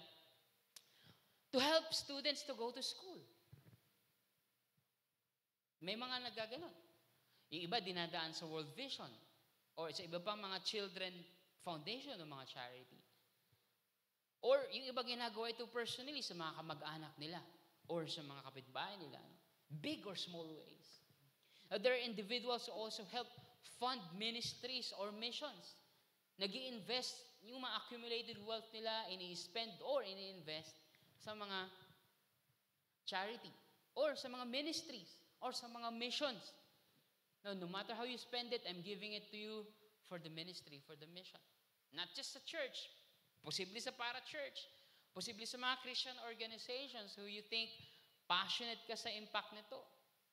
to help students to go to school. May mga nagaganon. Yung iba dinadaan sa World Vision or sa iba pang mga children foundation o mga charity. Or yung iba ginagawa ito personally sa mga kamag-anak nila or sa mga kapitbahay nila. Big or small ways. There are individuals who also help fund ministries or missions. Nag-i-invest yung mga accumulated wealth nila, ini-spend or ini-invest sa mga charity or sa mga ministries or sa mga missions. Now, no matter how you spend it, I'm giving it to you for the ministry, for the mission. Not just sa church, posible sa para-church, posible sa mga Christian organizations who you think passionate ka sa impact nito.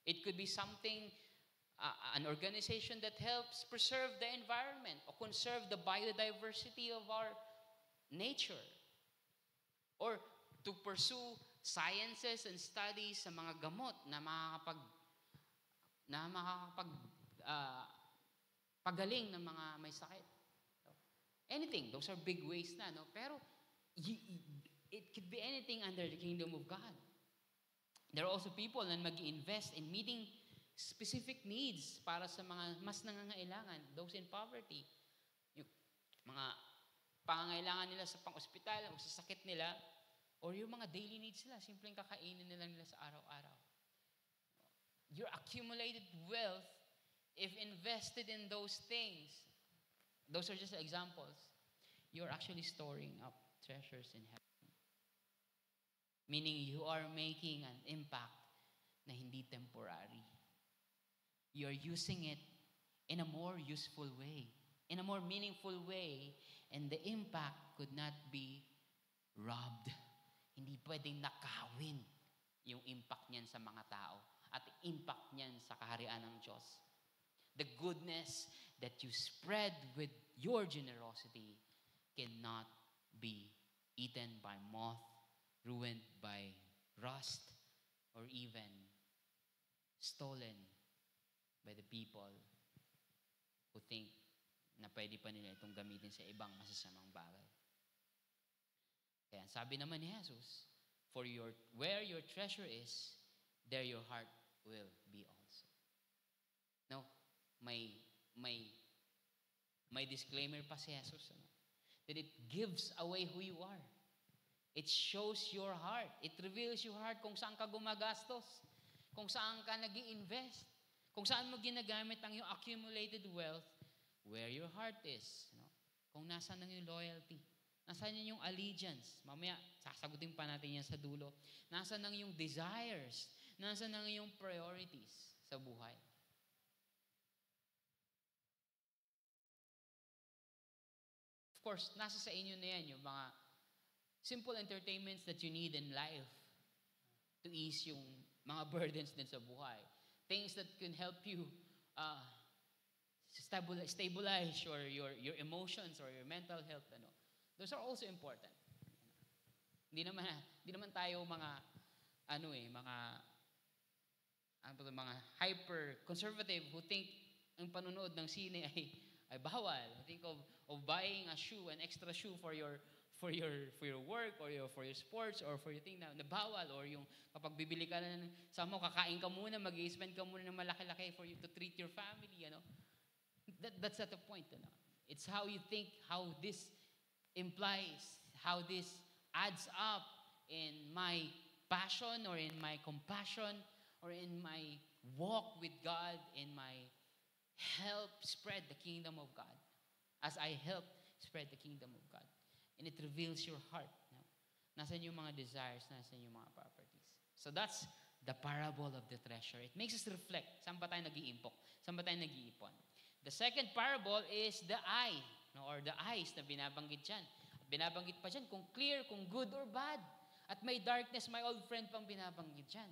It could be something, an organization that helps preserve the environment or conserve the biodiversity of our nature. Or to pursue sciences and studies sa mga gamot na pagaling ng mga may sakit. Anything, those are big ways na, no? Pero it could be anything under the kingdom of God. There are also people na mag-invest in meeting specific needs para sa mga mas nangangailangan, those in poverty. Yung mga pangangailangan nila sa pang-ospital, o sa sakit nila, or yung mga daily needs nila, simpleng kakainin nila sa araw-araw. Your accumulated wealth, if invested in those things, those are just examples, you're actually storing up treasures in heaven. Meaning you are making an impact na hindi temporary. You're using it in a more useful way, in a more meaningful way, and the impact could not be robbed. Hindi pwedeng nakawin yung impact niyan sa mga tao at impact niyan sa kaharian ng Diyos. The goodness that you spread with your generosity cannot be eaten by moth, ruined by rust, or even stolen by the people who think na pwede pa nila itong gamitin sa ibang masasamang bagay. Kaya sabi naman ni Jesus, where your treasure is, there your heart will be also. Now, may disclaimer pa si Jesus, that it gives away who you are. It shows your heart. It reveals your heart kung saan ka gumagastos, kung saan ka nag-i-invest, kung saan mo ginagamit ang yung accumulated wealth, where your heart is. Kung nasaan ang yung loyalty, nasaan yung allegiance. Mamaya, sasagutin pa natin yan sa dulo. Nasaan ang yung desires, nasaan ang yung priorities sa buhay. Of course, nasa sa inyo na yan yung mga simple entertainments that you need in life to ease yung mga burdens din sa buhay. Things that can help you stabilize your emotions or your mental health. Those are also important. Hindi naman tayo mga hyper conservative who think ang panunood ng sine ay bawal. Think of buying a shoe, an extra shoe for your work or for your sports or for your thing na bawal, or yung kapag bibili ka na kakain ka muna, mag-i-spend ka muna ng malaki-laki for you to treat your family, That's not the point, It's how you think, how this implies, how this adds up in my passion or in my compassion or in my walk with God, in my help spread the kingdom of God. as I help spread the kingdom of God. And it reveals your heart. No? Nasaan yung mga desires, nasaan yung mga properties. So that's the parable of the treasure. It makes us reflect. Saan ba tayo nag-iimpok? Saan ba tayo nag-iipon? The second parable is the eye, no? Or the eyes na binabanggit dyan. At binabanggit pa dyan kung clear, kung good or bad. At may darkness, my old friend pang binabanggit dyan.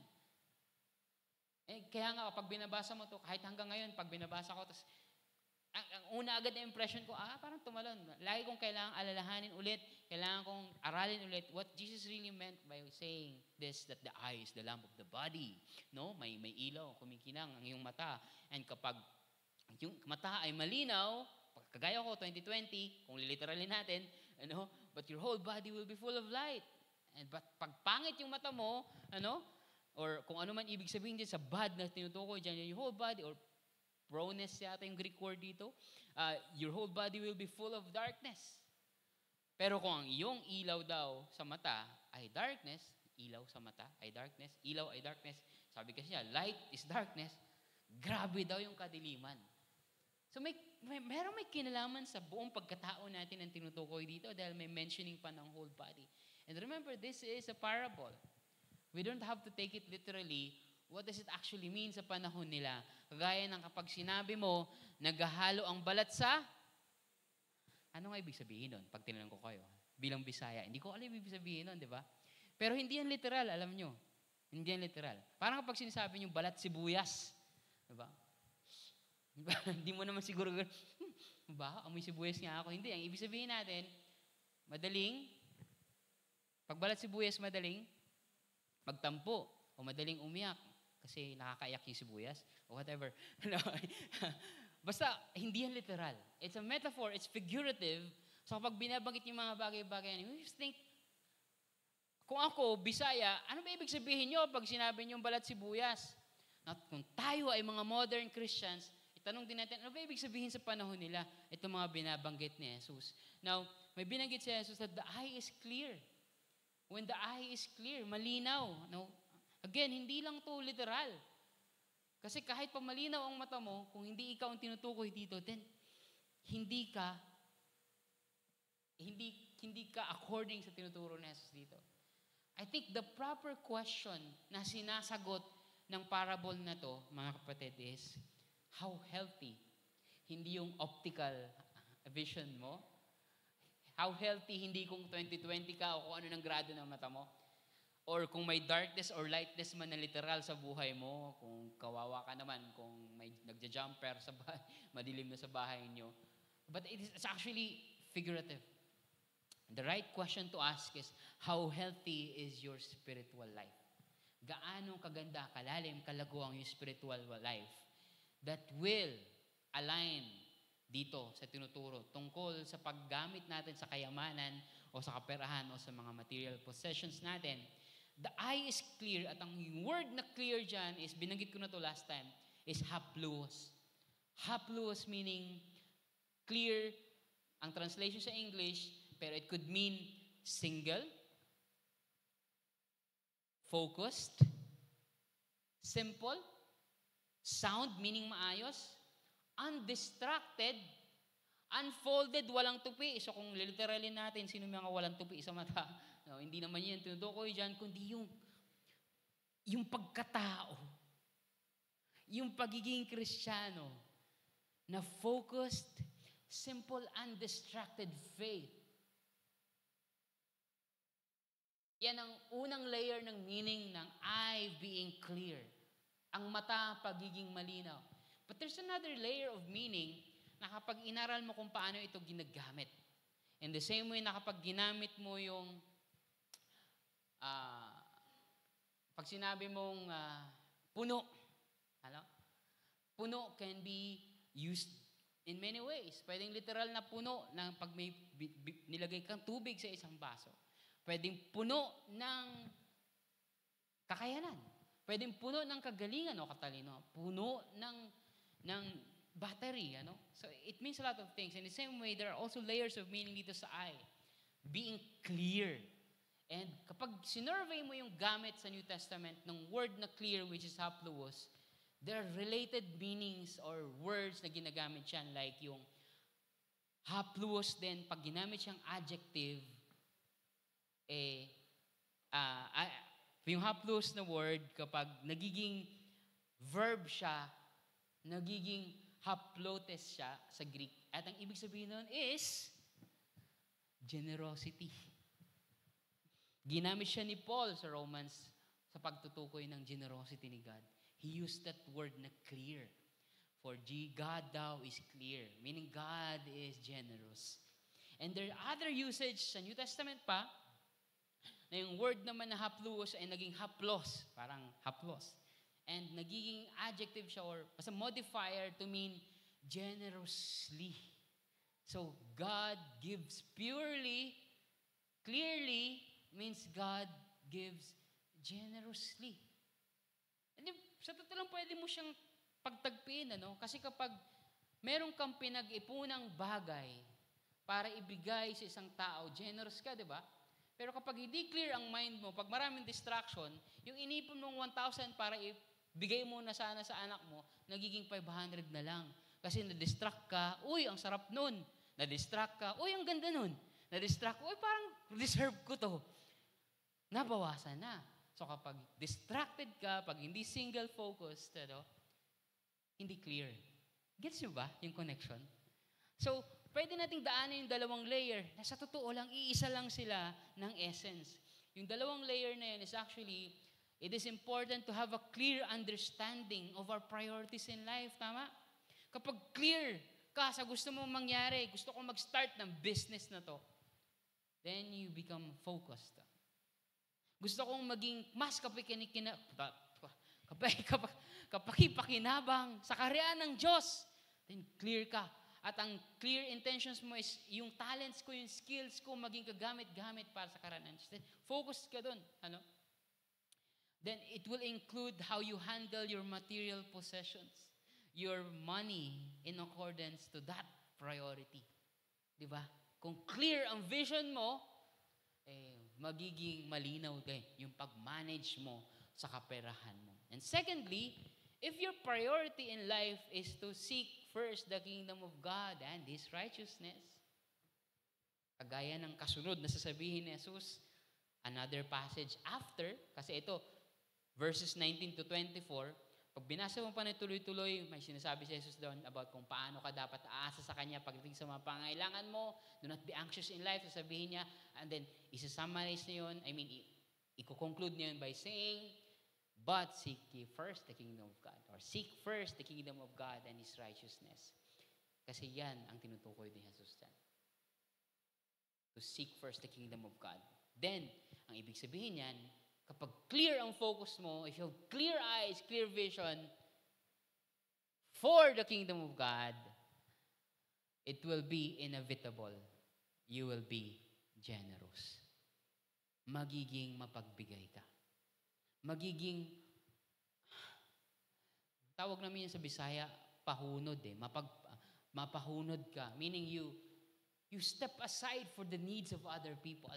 Eh, kaya nga, kapag binabasa mo to, kahit hanggang ngayon, pag binabasa ko, tapos ang una agad na impression ko, parang tumalon. Lagi kong kailangang alalahanin ulit, kailangan kong aralin ulit what Jesus really meant by saying this, that the eye is the lamp of the body. No? May ilaw, kumikinang ang iyong mata. And kapag yung mata ay malinaw, kagaya ko, 2020, kung literally natin, but your whole body will be full of light. And but pag pangit yung mata mo, or kung ano man ibig sabihin dyan sa bad na tinutukoy dyan, your whole body, or proneness yata yung Greek word dito, your whole body will be full of darkness. Pero kung ang iyong ilaw daw sa mata ay darkness, ilaw sa mata ay darkness, ilaw ay darkness, sabi kasi niya, light is darkness, grabe daw yung kadiliman. So merong may kinalaman sa buong pagkatao natin ang tinutukoy dito dahil may mentioning pa ng whole body. And remember, this is a parable. We don't have to take it literally. What does it actually mean sa panahon nila? Kagaya ng kapag sinabi mo, naghahalo ang balat sa, ano nga ibig sabihin nun? Pag tinanong ko kayo, bilang Bisaya, hindi ko alam ibig sabihin nun, di ba? Pero hindi yan literal, alam nyo. Hindi yan literal. Parang kapag sinasabi nyo, balat sibuyas, di ba? Hindi mo naman siguro, ba, amoy sibuyas nga ako. Hindi, ang ibig sabihin natin, madaling, pag balat sibuyas, madaling magtampo o madaling umiyak kasi nakakaiyak yung sibuyas o whatever. Basta, hindi yan literal. It's a metaphor, it's figurative. So kapag binabanggit yung mga bagay-bagay, you just think, kung ako, Bisaya, ano ba ibig sabihin nyo pag sinabi nyo balat sibuyas? At kung tayo ay mga modern Christians, itanong din natin, ano ba ibig sabihin sa panahon nila? Ito mga binabanggit ni Jesus. Now, may binanggit si Jesus that the eye is clear. When the eye is clear, malinaw. No? Again, hindi lang to literal. Kasi kahit pa malinaw ang mata mo, kung hindi ikaw ang tinutukoy dito, then hindi ka according sa tinuturo ni Jesus dito. I think the proper question na sinasagot ng parable na to, mga kapatid, is how healthy? Hindi yung optical vision mo. How healthy, hindi kung 20/20 ka o kung ano ng grado ng mata mo. Or kung may darkness or lightness man na literal sa buhay mo, kung kawawa ka naman, kung may nagja-jumper sa bahay, madilim na sa bahay niyo. But it's actually figurative. The right question to ask is, how healthy is your spiritual life? Gaano kaganda, kalalim, kalago ang yung spiritual life that will align dito sa tinuturo tungkol sa paggamit natin sa kayamanan o sa kaperahan o sa mga material possessions natin. The eye is clear at ang word na clear dyan is, binanggit ko na to last time, is hapluos. Hapluos meaning clear, ang translation sa English, pero it could mean single, focused, simple, sound meaning maayos, undistracted, unfolded, walang tupi. So kung literally natin, sino mga walang tupi sa mata? No, hindi naman yan tinutukoy dyan, kundi yung pagkatao, yung pagiging Kristiyano na focused, simple, undistracted faith. Yan ang unang layer ng meaning ng eye being clear. Ang mata, pagiging malinaw. But there's another layer of meaning na kapag inaral mo kung paano ito ginagamit. In the same way na kapag ginamit mo yung pag sinabi mong puno, puno can be used in many ways. Pwedeng literal na puno na pag may nilagay kang tubig sa isang baso. Pwedeng puno ng kakayanan. Pwedeng puno ng kagalingan o katalino. Puno ng battery. So it means a lot of things. In the same way, there are also layers of meaning dito sa eye. Being clear. And kapag sinurvey mo yung gamit sa New Testament ng word na clear, which is hapluos, there are related meanings or words na ginagamit yan, like yung Hapluos din, pag ginamit siyang adjective, yung hapluos na word, kapag nagiging verb siya, nagiging haplotes siya sa Greek. At ang ibig sabihin nun is generosity. Ginamit siya ni Paul sa Romans sa pagtutukoy ng generosity ni God. He used that word na clear. For God thou is clear, meaning God is generous. And there are other usage sa New Testament pa, na yung word naman na hapluos ay naging haplos, parang haplos. And nagiging adjective siya or as a modifier to mean generously. So God gives purely, clearly, means God gives generously. And sa totoo lang pwede mo siyang pagtagpiin, ano? Kasi kapag meron kang pinag-ipunang bagay para ibigay sa isang tao, generous ka, di ba? Pero kapag hindi clear ang mind mo, pag maraming distraction, yung inipon mong 1,000 para ibigay mo na sana sa anak mo, nagiging 500 na lang. Kasi na-distract ka, uy, ang sarap nun. Na-distract ka, uy, ang ganda nun. Na-distract, uy, parang deserve ko to. Nabawasan na. So kapag distracted ka, pag hindi single-focused, hindi clear. Gets nyo ba yung connection? So, pwede nating daanan yung dalawang layer na sa totoo lang, iisa lang sila ng essence. Yung dalawang layer na yun is actually, it is important to have a clear understanding of our priorities in life. Tama? Kapag clear ka sa gusto mong mangyari, gusto kong mag-start ng business na to, then you become focused. Gusto kong maging mas kapakipakinabang sa kaharian ng Diyos, then clear ka. At ang clear intentions mo is yung talents ko, yung skills ko, maging kagamit-gamit para sa kaharian ng Diyos. Then focus ka dun. Then it will include how you handle your material possessions, your money in accordance to that priority. Di ba? Kung clear ang vision mo, magiging malinaw din yung pag-manage mo sa kaperahan mo. And secondly, if your priority in life is to seek first the kingdom of God and His righteousness, kagaya ng kasunod na sasabihin ni Jesus, another passage after, kasi ito, verses 19 to 24, pag binasa mo pa na tuloy-tuloy, may sinasabi si Jesus doon about kung paano ka dapat aasa sa Kanya pagdating sa mga pangailangan mo. Do not be anxious in life, sasabihin niya. And then, isa-summarize niya yun. I-conclude niya yun by saying, but seek ye first the kingdom of God. Or seek first the kingdom of God and His righteousness. Kasi yan ang tinutukoy ni Jesus dyan. To seek first the kingdom of God. Then, ang ibig sabihin yan, kapag clear ang focus mo, if you have clear eyes, clear vision for the kingdom of God, it will be inevitable. You will be generous. Magiging mapagbigay ka. Magiging, tawag namin yan sa Bisaya, pahunod mapahunod ka. Meaning you step aside for the needs of other people.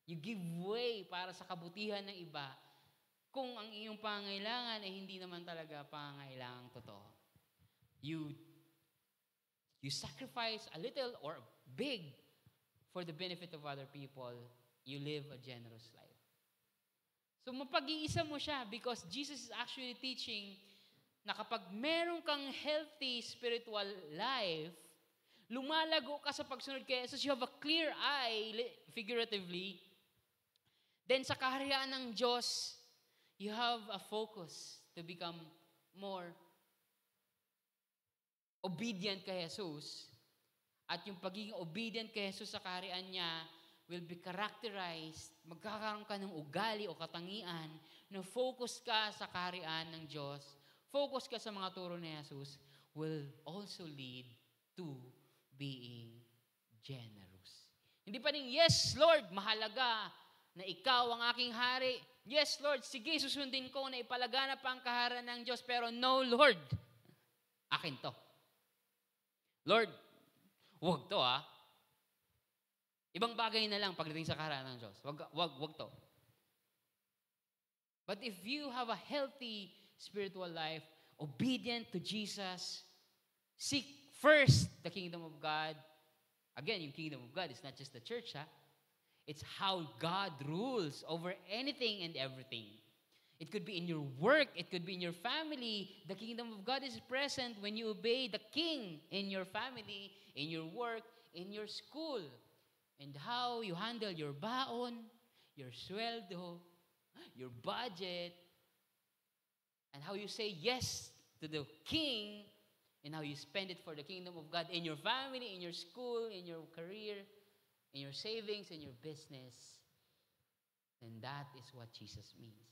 You give way para sa kabutihan ng iba kung ang iyong pangailangan ay hindi naman talaga pangailangang totoo. You sacrifice a little or big for the benefit of other people. You live a generous life. So mapag-iisa mo siya because Jesus is actually teaching na kapag meron kang healthy spiritual life, lumalago ka sa pagsunod kay Jesus, you have a clear eye, figuratively, then sa kaharian ng Diyos, you have a focus to become more obedient kay Jesus. At yung pagiging obedient kay Jesus sa kaharian niya will be characterized, magkakaroon ka ng ugali o katangian na focus ka sa kaharian ng Diyos, focus ka sa mga turo ni Jesus, will also lead to being generous. Hindi pa rin, yes, Lord, mahalaga na ikaw ang aking hari. Yes, Lord, sige, susundin ko na ipalaganap ang kaharian ng Diyos. Pero no, Lord, akin to. Lord, wag to Ibang bagay na lang pagdating sa kaharian ng Diyos. Wag to. But if you have a healthy spiritual life, obedient to Jesus, seek first the kingdom of God, Again, yung kingdom of God is not just the church, ha? It's how God rules over anything and everything. It could be in your work. It could be in your family. The kingdom of God is present when you obey the king in your family, in your work, in your school. And how you handle your baon, your sweldo, your budget, and how you say yes to the king, and how you spend it for the kingdom of God in your family, in your school, in your career, in your savings, in your business. And that is what Jesus means.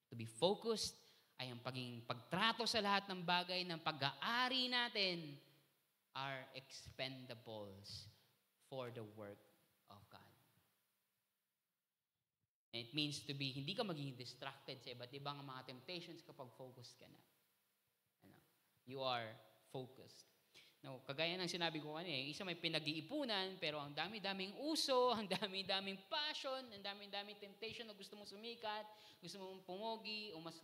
To be focused ay ang pagtrato sa lahat ng bagay ng pag-aari natin are expendables for the work of God. And it means to be, hindi ka magiging distracted sa iba't ibang mga temptations kapag focused ka na. Ano? You are focused. No, kagaya ng sinabi ko kanina, isa may pinag-iipunan, pero ang dami-daming uso, ang dami-daming passion, ang dami-daming temptation na gusto mong sumikat, gusto mong pumogi, o mas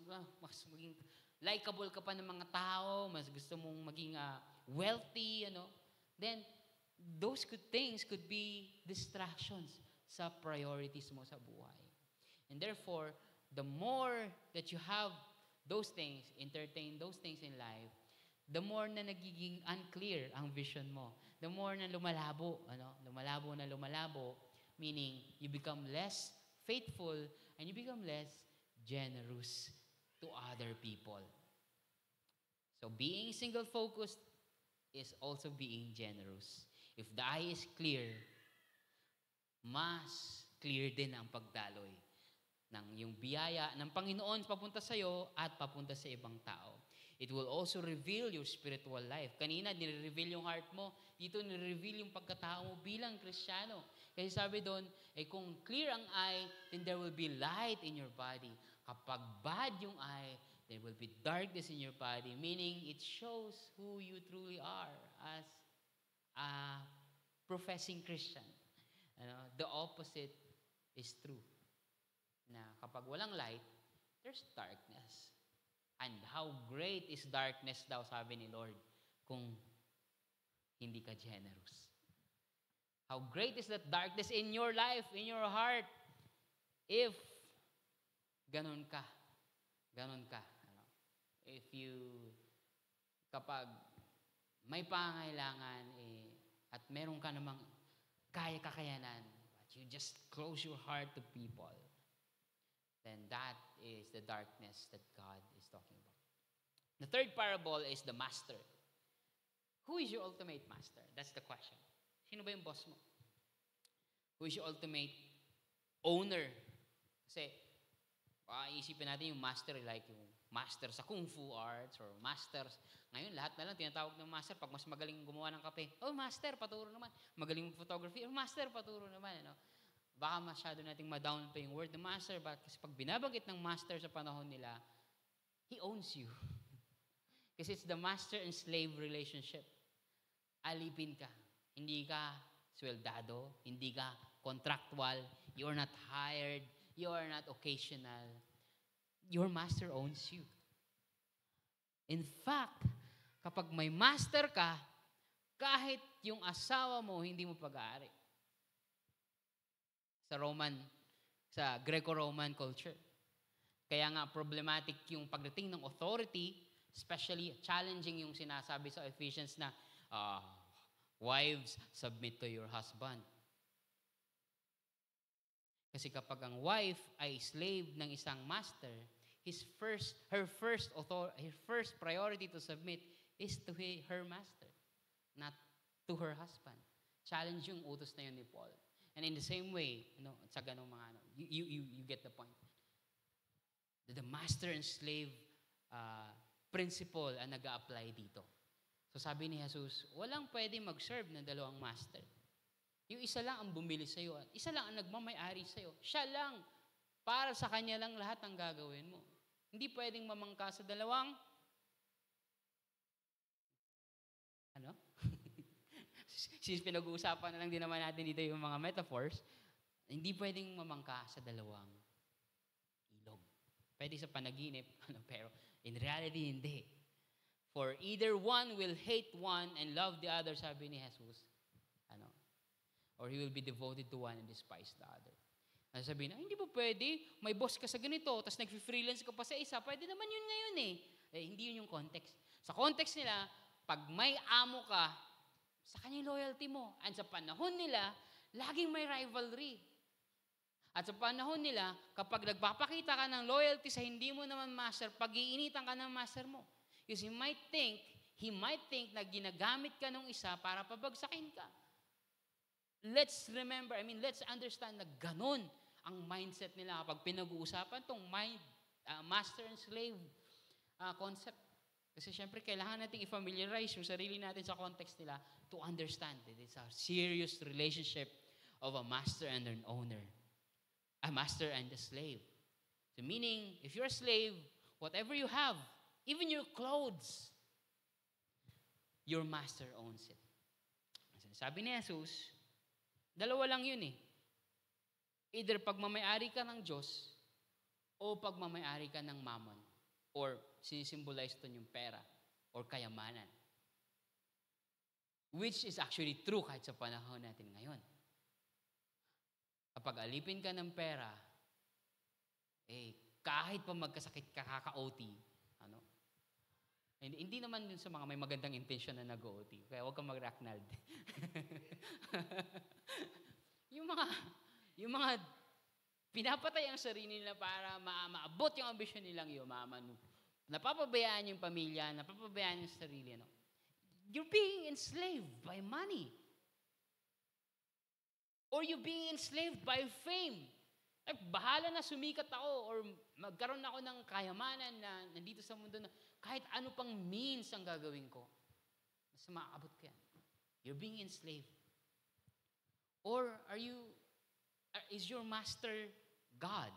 maging likable ka pa ng mga tao, mas gusto mong maging wealthy, then those good things could be distractions sa priorities mo sa buhay. And therefore, the more that you have those things, entertain those things in life, the more na nagiging unclear ang vision mo. The more na lumalabo, lumalabo, meaning you become less faithful and you become less generous to other people. So being single-focused is also being generous. If the eye is clear, mas clear din ang pagdaloy ng yung biyaya ng Panginoon papunta sa iyo at papunta sa ibang tao. It will also reveal your spiritual life. Kanina, nire-reveal yung heart mo. Dito, nire-reveal yung pagkatao mo bilang Kristiyano. Kasi sabi doon, kung clear ang eye, then there will be light in your body. Kapag bad yung eye, there will be darkness in your body. Meaning, it shows who you truly are as a professing Christian. The opposite is true. Na kapag walang light, there's darkness. And how great is darkness daw, sabi ni Lord, kung hindi ka generous. How great is that darkness in your life, in your heart, if ganon ka. If kapag may pangailangan, at meron ka namang kakayanan, but you just close your heart to people, then that is the darkness that God is talking about. The third parable is the master. Who is your ultimate master? That's the question. Sino ba yung boss mo? Who is your ultimate owner? Kasi, isipin natin yung master, like yung master sa kung fu arts or masters. Ngayon, lahat na lang tinatawag ng master pag mas magaling gumawa ng kape. Oh, master, paturo naman. Magaling photography. Oh, master, paturo naman. Baka masyado nating ma-down pa yung word ng master, kasi pag binabanggit ng master sa panahon nila, he owns you. Kasi it's the master and slave relationship. Alipin ka. Hindi ka sweldado, hindi ka contractual, you are not hired, you are not occasional. Your master owns you. In fact, kapag may master ka, kahit yung asawa mo, hindi mo pag-aari. Sa Greco-Roman culture. Kaya nga problematic yung pagdating ng authority, especially challenging yung sinasabi sa Ephesians na wives, submit to your husband. Kasi kapag ang wife ay slave ng isang master, her first priority to submit is to her master, not to her husband. Challenge yung utos na yun ni Paul. And in the same way, sa ganong mga you get the point. The master and slave principle ang nag-a-apply dito. So sabi ni Jesus, walang pwede mag-serve ng dalawang master. Yung isa lang ang bumili sa'yo at isa lang ang nagmamay-ari sa'yo. Siya lang. Para sa kanya lang lahat ang gagawin mo. Hindi pwedeng mamangka sa dalawang since pinag-uusapan na lang din naman natin dito yung mga metaphors, hindi pwedeng mamangka sa dalawang ilog. Pwede sa panaginip, pero in reality, hindi. For either one will hate one and love the other, sabi ni Jesus. or he will be devoted to one and despise the other. Sabihin na, hindi ba pwede? May boss ka sa ganito, tapos nag-freelance ka pa sa isa, pwede naman yun ngayon eh. Hindi yun yung context. Sa context nila, pag may amo ka, sa kanya yung loyalty mo. And sa panahon nila, laging may rivalry. At sa panahon nila, kapag nagpapakita ka ng loyalty sa hindi mo naman master, pag-iinitan ka ng master mo. Because he might think na ginagamit ka ng isa para pabagsakin ka. Let's understand na ganun ang mindset nila kapag pinag-uusapan tong master and slave concept. Kasi syempre, kailangan natin i-familiarize yung sarili natin sa context nila to understand that it's a serious relationship of a master and an owner. A master and a slave. So meaning, if you're a slave, whatever you have, even your clothes, your master owns it. Sabi ni Jesus, dalawa lang yun eh. Either pagmamayari ka ng Diyos o pagmamayari ka ng mammon. Or sinisimbolize ito yung pera or kayamanan. Which is actually true kahit sa panahon natin ngayon. Kapag alipin ka ng pera, kahit pa magkasakit ka, kaka-OT, hindi naman dun sa mga may magandang intensyon na nag-OT. Kaya huwag kang mag-Racknald. yung mga pinapatay ang sarili nila para maabot yung ambisyon nilang yun, napapabayaan yung pamilya, napapabayaan yung sarili. You're being enslaved by money. Or you're being enslaved by fame. Bahala na sumikat ako or magkaroon ako ng kayamanan na nandito sa mundo na kahit ano pang means ang gagawin ko. Basta maakabot ko yan. You're being enslaved. Or is your master God?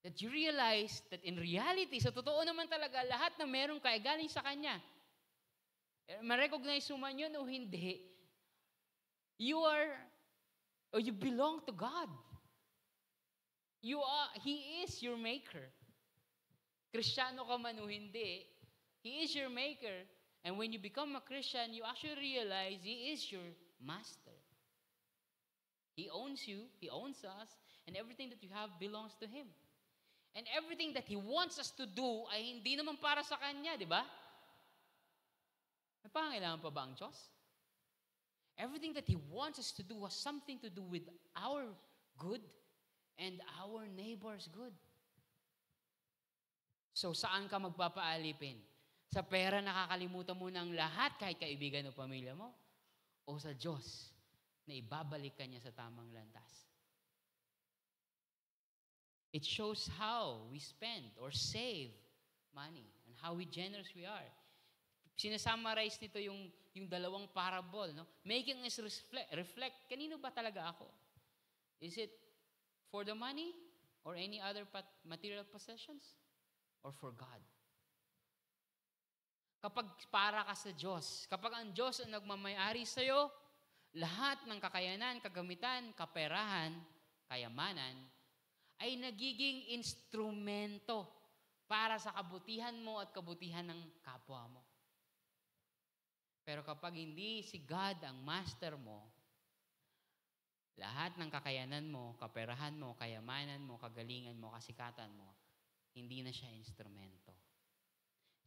That you realize that in reality, sa totoo naman talaga, lahat na meron ka ay galing sa Kanya. Ma-recognize mo man yun o hindi, you belong to God. He is your maker. Kristiyano ka man o hindi, He is your maker. And when you become a Christian, you actually realize He is your master. He owns you, He owns us, and everything that you have belongs to Him. And everything that He wants us to do ay hindi naman para sa Kanya, di ba? May pangailangan pa ba ang Diyos? Everything that He wants us to do has something to do with our good and our neighbor's good. So, saan ka magpapaalipin? Sa pera nakakalimutan mo ng lahat kahit kaibigan o pamilya mo? O sa Diyos na ibabalik ka niya sa tamang landas? It shows how we spend or save money and how generous we are. Sinasummarize nito yung dalawang parable, no? Making us reflect, kanino ba talaga ako? Is it for the money or any other material possessions? Or for God? Kapag para ka sa Diyos, kapag ang Diyos ang nagmamayari sa'yo, lahat ng kakayanan, kagamitan, kaperahan, kayamanan, ay nagiging instrumento para sa kabutihan mo at kabutihan ng kapwa mo. Pero kapag hindi si God ang master mo, lahat ng kakayanan mo, kaperahan mo, kayamanan mo, kagalingan mo, kasikatan mo, hindi na siya instrumento.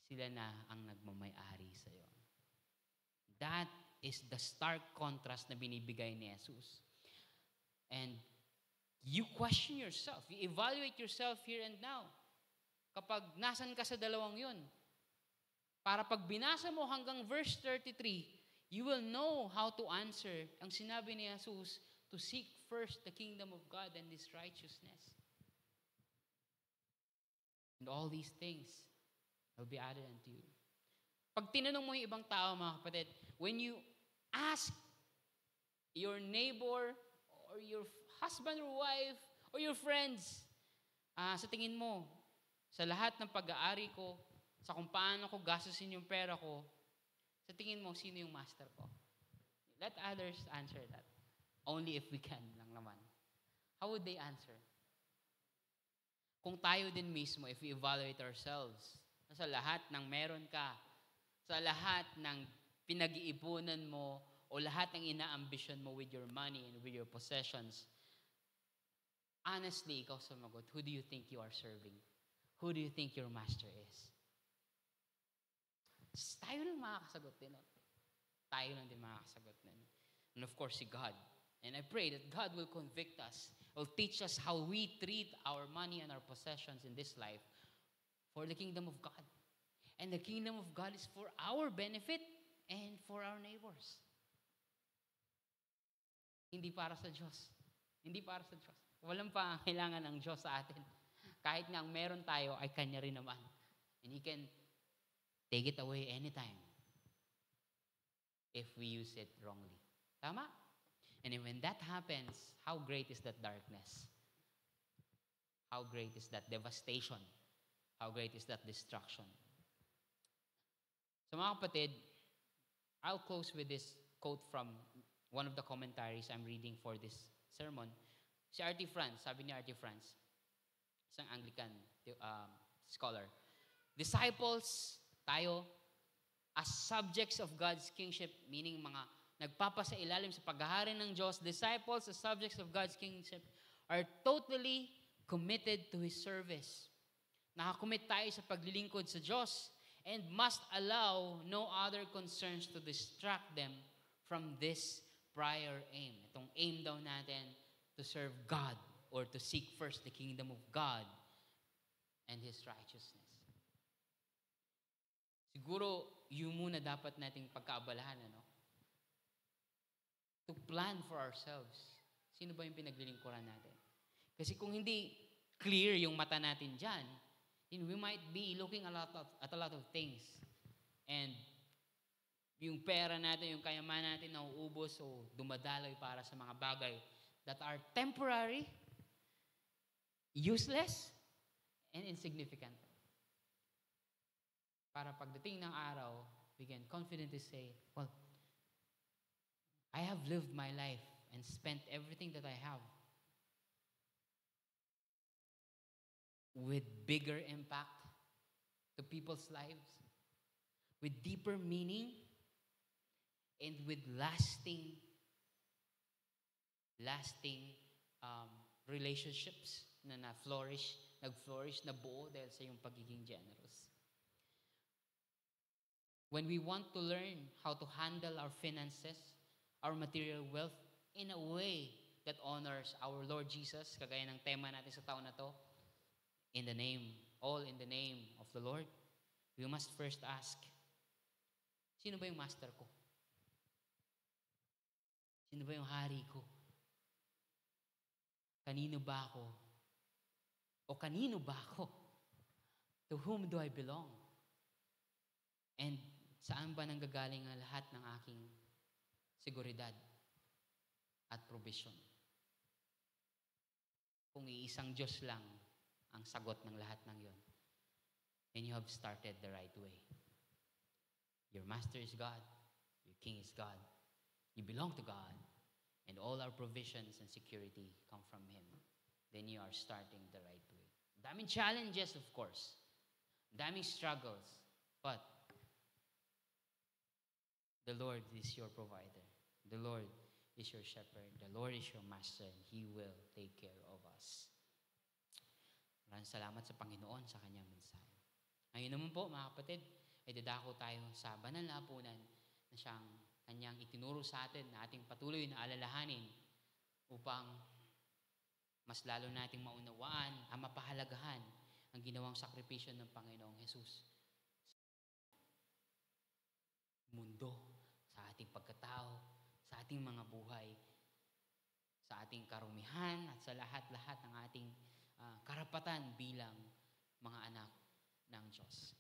Sila na ang nagmamayari sa'yo. That is the stark contrast na binibigay ni Jesus. And you question yourself. You evaluate yourself here and now. Kapag nasan ka sa dalawang yun, para pag binasa mo hanggang verse 33, you will know how to answer ang sinabi ni Jesus, to seek first the kingdom of God and His righteousness. And all these things will be added unto you. Pag tinanong mo yung ibang tao, mga kapatid, when you ask your neighbor or your husband or wife or your friends, sa tingin mo, sa lahat ng pag-aari ko, sa kung paano ko gastusin yung pera ko, sa tingin mo, sino yung master ko? Let others answer that. Only if we can lang naman. How would they answer? Kung tayo din mismo, if we evaluate ourselves, sa lahat ng meron ka, sa lahat ng pinag-iipunan mo o lahat ng ina-ambition mo with your money and with your possessions, honestly, ikaw sumagot, who do you think you are serving? Who do you think your master is? Tayo lang makakasagot din. Tayo lang din makakasagot din. And of course, si God. And I pray that God will convict us, will teach us how we treat our money and our possessions in this life for the kingdom of God. And the kingdom of God is for our benefit and for our neighbors. Hindi para sa Diyos. Hindi para sa Diyos. Walang pangangailangan ng Diyos sa atin. Kahit nga ang meron tayo ay Kanya rin naman. And He can take it away anytime if we use it wrongly. Tama? And when that happens, how great is that darkness? How great is that devastation? How great is that destruction? So mga kapatid, I'll close with this quote from one of the commentaries I'm reading for this sermon. Si R.T. France, sabi ni R.T. France, isang Anglican scholar, disciples, tayo, as subjects of God's kingship, meaning mga nagpapasailalim sa paghahari ng Diyos, disciples as subjects of God's kingship are totally committed to His service. Nakakommit tayo sa paglilingkod sa Diyos and must allow no other concerns to distract them from this prior aim. Itong aim daw natin to serve God or to seek first the kingdom of God and His righteousness. Siguro, yun muna dapat nating pagkaabalahan, ano? To plan for ourselves. Sino ba yung pinaglilingkuran natin? Kasi kung hindi clear yung mata natin dyan, then we might be looking at a lot of things. And yung pera natin, yung kayamanan natin nauubos o dumadaloy para sa mga bagay that are temporary, useless, and insignificant. Para pagdating ng araw, we can confidently say, well, I have lived my life and spent everything that I have with bigger impact to people's lives, with deeper meaning, and with lasting relationships na nag-flourish na buo dahil sa iyong pagiging generous. When we want to learn how to handle our finances, our material wealth, in a way that honors our Lord Jesus, kagaya ng tema natin sa taon na to, all in the name of the Lord, we must first ask, sino ba yung master ko? Sino ba yung hari ko? Kanino ba ako? O kanino ba ako? To whom do I belong? And saan ba nanggagaling ang lahat ng aking seguridad at provision? Kung iisang Diyos lang ang sagot ng lahat ng yon, then you have started the right way. Your master is God. Your king is God. You belong to God. And all our provisions and security come from Him. Then you are starting the right way. Daming challenges, of course. Daming struggles. But the Lord is your provider. The Lord is your shepherd. The Lord is your master. And He will take care of us. Maraming salamat sa Panginoon sa Kanyang mensahe. Ngayon naman po, mga kapatid, ay dadako tayo sa banal na hapunan na siyang Kanyang itinuro sa atin na ating patuloy na alalahanin upang mas lalo nating maunawaan ang mapahalagahan ang ginawang sakripisyo ng Panginoong Jesus. Mundo, sa ating pagkatao, sa ating mga buhay, sa ating karumihan at sa lahat-lahat ng ating karapatan bilang mga anak ng Diyos.